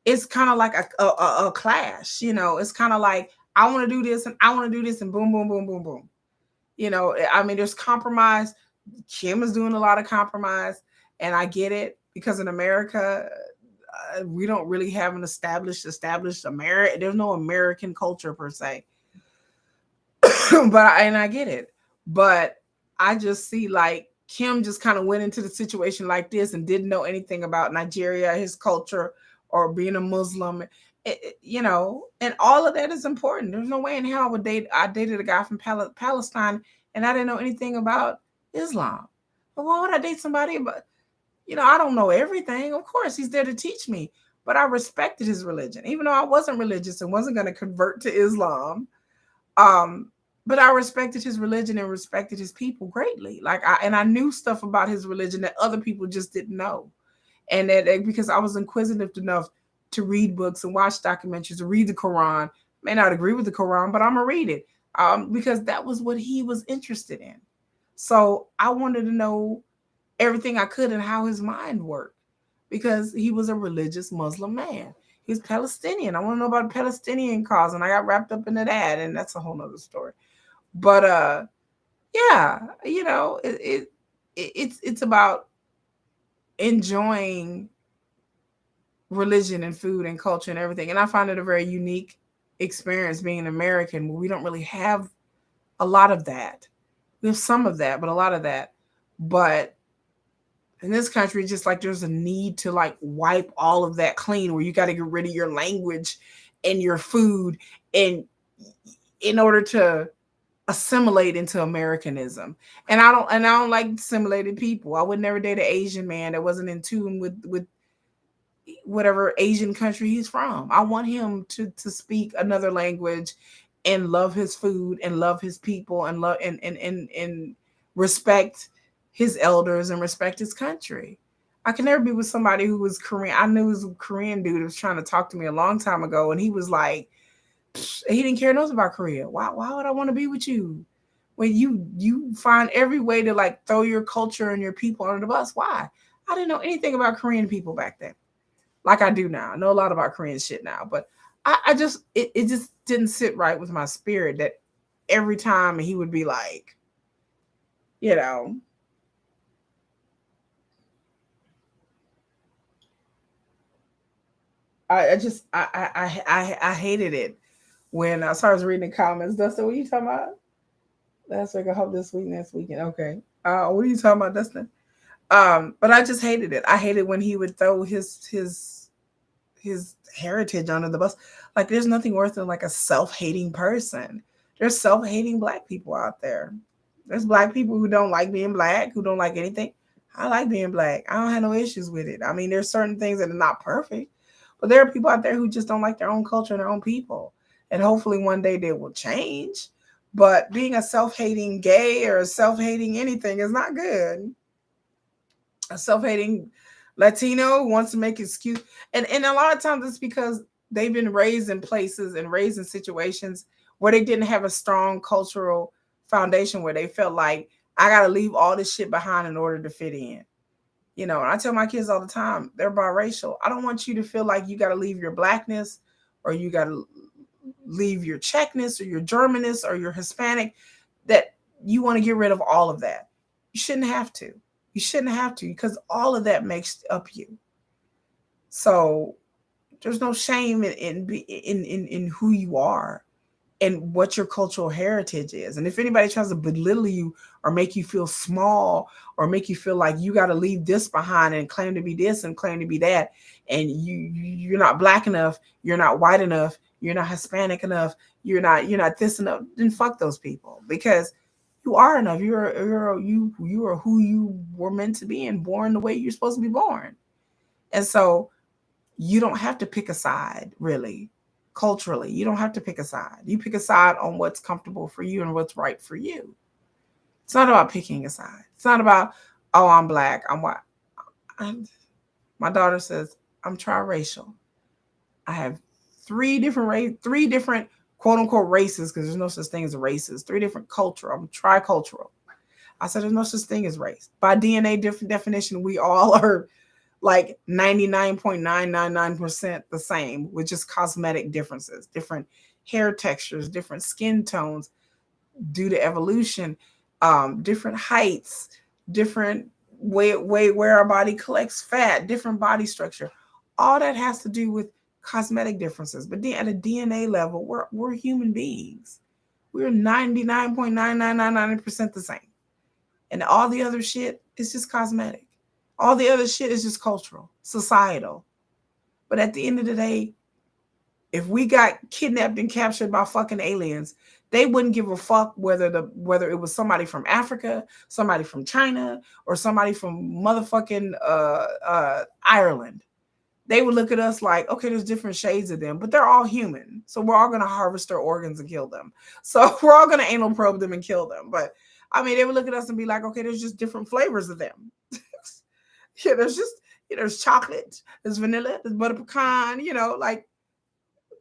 it's kind of like a clash. It's kind of like, I want to do this and I want to do this, and boom, boom, boom, boom, boom. I mean, there's compromise. Kim is doing a lot of compromise, and I get it, because in America, we don't really have an established America. There's no American culture per se. And I get it. But I just see like Kim just kind of went into the situation like this and didn't know anything about Nigeria, his culture, or being a Muslim, and all of that is important. There's no way in hell I dated a guy from Palestine and I didn't know anything about Islam. But why would I date somebody? But I don't know everything. Of course, he's there to teach me, but I respected his religion, even though I wasn't religious and wasn't going to convert to Islam. But I respected his religion and respected his people greatly. I knew stuff about his religion that other people just didn't know. And that because I was inquisitive enough to read books and watch documentaries and read the Quran. May not agree with the Quran, but I'm gonna read it because that was what he was interested in. So I wanted to know everything I could and how his mind worked, because he was a religious Muslim man. He's Palestinian. I want to know about the Palestinian cause, and I got wrapped up into that, and that's a whole nother story. But Yeah, it's about enjoying religion and food and culture and everything. And I find it a very unique experience being an American where we don't really have a lot of that. We have some of that, but a lot of that. But in this country, just like there's a need to like wipe all of that clean where you got to get rid of your language and your food and in order to assimilate into Americanism. And I don't like assimilated people. I would never date an Asian man that wasn't in tune with whatever Asian country he's from. I want him to speak another language and love his food and love his people and love and respect his elders and respect his country. I can never be with somebody who was Korean. I knew this Korean dude was trying to talk to me a long time ago, and he was like, he didn't care nothing about Korea. Why would I want to be with you? When you find every way to like throw your culture and your people under the bus. Why? I didn't know anything about Korean people back then like I do now. I know a lot about Korean shit now, but I just it just didn't sit right with my spirit that every time he would be like, you know, I just I hated it when I started reading the comments. Dustin, what are you talking about? Last week I hope this week, next weekend. Okay. What are you talking about, Dustin? But I just hated it. I hated when he would throw his heritage under the bus. Like there's nothing worse than like a self-hating person. There's self-hating black people out there. There's black people who don't like being black, who don't like anything. I like being black. I don't have no issues with it. I mean, there's certain things that are not perfect, but there are people out there who just don't like their own culture and their own people. And hopefully one day they will change. But being a self-hating gay or self-hating anything is not good. A self-hating Latino wants to make excuse, and a lot of times it's because they've been raised in places and raised in situations where they didn't have a strong cultural foundation where they felt like I got to leave all this shit behind in order to fit in. You know, and I tell my kids all the time, they're biracial. I don't want you to feel like you got to leave your blackness or you got to leave your Czechness or your Germanness or your Hispanic, that you want to get rid of all of that. You shouldn't have to. You shouldn't have to because all of that makes up you. So there's no shame in who you are and what your cultural heritage is. And if anybody tries to belittle you or make you feel small or make you feel like you got to leave this behind and claim to be this and claim to be that, and you're not black enough, you're not white enough, you're not Hispanic enough, you're not this enough, then fuck those people because you are enough. You are who you were meant to be and born the way you're supposed to be born. And so you don't have to pick a side, really. Culturally, you don't have to pick a side. You pick a side on what's comfortable for you and what's right for you. It's not about picking a side. It's not about, oh, I'm black, I'm white. My daughter says I'm triracial. I have three different quote unquote races, because there's no such thing as races. Three different culture. I'm tricultural. I said there's no such thing as race. By DNA definition, we all are like 99.999% the same with just cosmetic differences, different hair textures, different skin tones due to evolution, different heights, different way where our body collects fat, different body structure. All that has to do with cosmetic differences. But then at a DNA level, we're human beings. We're 99.9999% the same. And all the other shit is just cosmetic. All the other shit is just cultural, societal. But at the end of the day, if we got kidnapped and captured by fucking aliens, they wouldn't give a fuck whether it was somebody from Africa, somebody from China, or somebody from motherfucking Ireland. They would look at us like, okay, there's different shades of them, but they're all human. So we're all going to harvest their organs and kill them. So we're all going to anal probe them and kill them. But I mean, they would look at us and be like, okay, there's just different flavors of them. Yeah, there's chocolate, there's vanilla, there's butter pecan, like,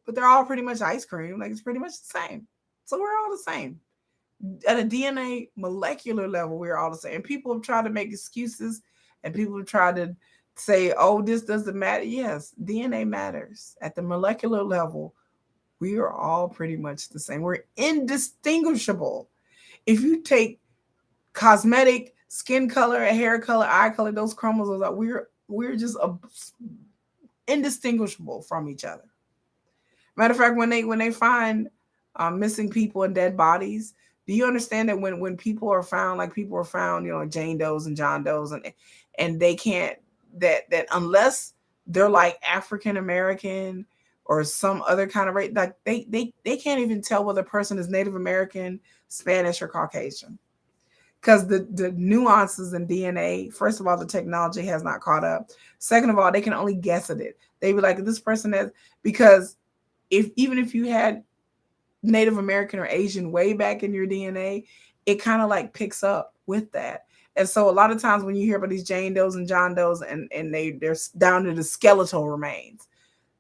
but they're all pretty much ice cream. Like, it's pretty much the same. So we're all the same. At a DNA molecular level, we're all the same. People have tried to make excuses and people have tried to say, oh, this doesn't matter. Yes, DNA matters. At the molecular level, we are all pretty much the same. We're indistinguishable. If you take cosmetic, skin color, hair color, eye color, those chromosomes are we're just indistinguishable from each other. Matter of fact, when they find missing people and dead bodies, do you understand that when people are found, like people are found, Jane Does and John Does, and they can't, that unless they're like African American or some other kind of race, like they can't even tell whether a person is Native American, Spanish, or Caucasian, because the nuances in DNA. First of all, the technology has not caught up. Second of all, they can only guess at it. They be like, this person has, because even if you had Native American or Asian way back in your DNA, it kind of like picks up with that. And so a lot of times when you hear about these Jane Does and John Does, and they're down to the skeletal remains,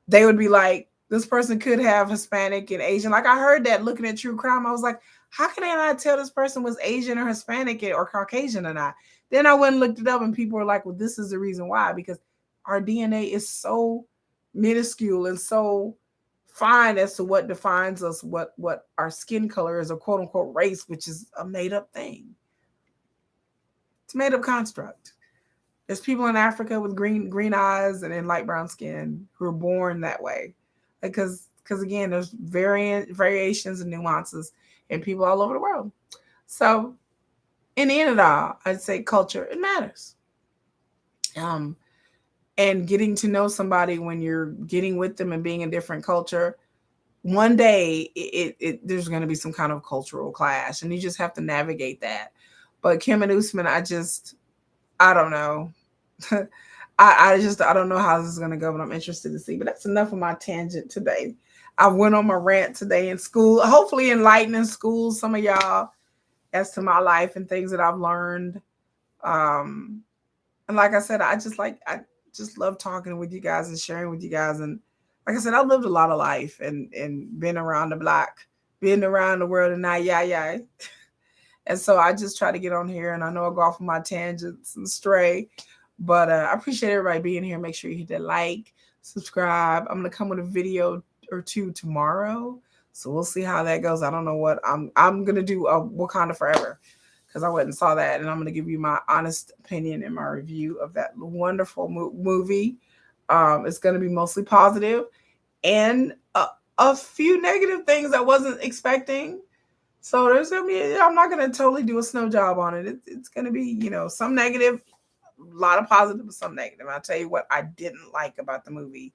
they would be like, this person could have Hispanic and Asian. Like I heard that looking at true crime, I was like, how can I not tell this person was Asian or Hispanic or Caucasian or not? Then I went and looked it up, and people were like, well, this is the reason why, because our DNA is so minuscule and so fine as to what defines us, what our skin color is, a quote unquote race, which is a made up thing. It's a made up construct. There's people in Africa with green eyes and in light brown skin who are born that way, because again, there's variations and nuances in people all over the world. So in the end of it all, I'd say culture, it matters. And getting to know somebody when you're getting with them and being in different culture, one day there's going to be some kind of cultural clash, and you just have to navigate that. But Kim and Usman, I don't know. I don't know how this is going to go, but I'm interested to see. But that's enough of my tangent today. I went on my rant today in school, hopefully enlightening school some of y'all as to my life and things that I've learned. And like I said, I just love talking with you guys and sharing with you guys. And like I said, I've lived a lot of life and been around the block, been around the world, and yeah. And so I just try to get on here, and I know I go off on my tangents and stray, but I appreciate everybody being here. Make sure you hit that like, subscribe. I'm gonna come with a video or two tomorrow, so we'll see how that goes. I don't know what I'm gonna do. Wakanda Forever, because I went and saw that, and I'm gonna give you my honest opinion and my review of that wonderful movie. It's gonna be mostly positive and a few negative things I wasn't expecting. So there's gonna be, I'm not gonna totally do a snow job on it. It's gonna be, some negative, a lot of positive, but some negative. I'll tell you what I didn't like about the movie.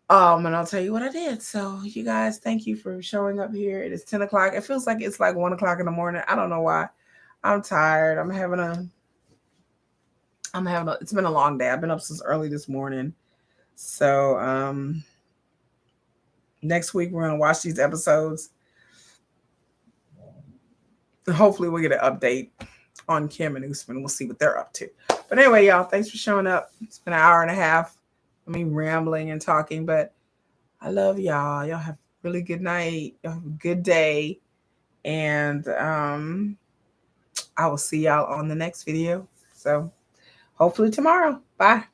And I'll tell you what I did. So you guys, thank you for showing up here. It is 10 o'clock. It feels like it's like 1 o'clock in the morning. I don't know why. I'm tired. It's been a long day. I've been up since early this morning. So next week we're gonna watch these episodes. Hopefully we'll get an update on Kim and Usman. We'll see what they're up to. But anyway, y'all, thanks for showing up. It's been an hour and a half. I mean, rambling and talking, but I love y'all. Y'all have a really good night. Y'all have a good day. And I will see y'all on the next video. So hopefully tomorrow. Bye.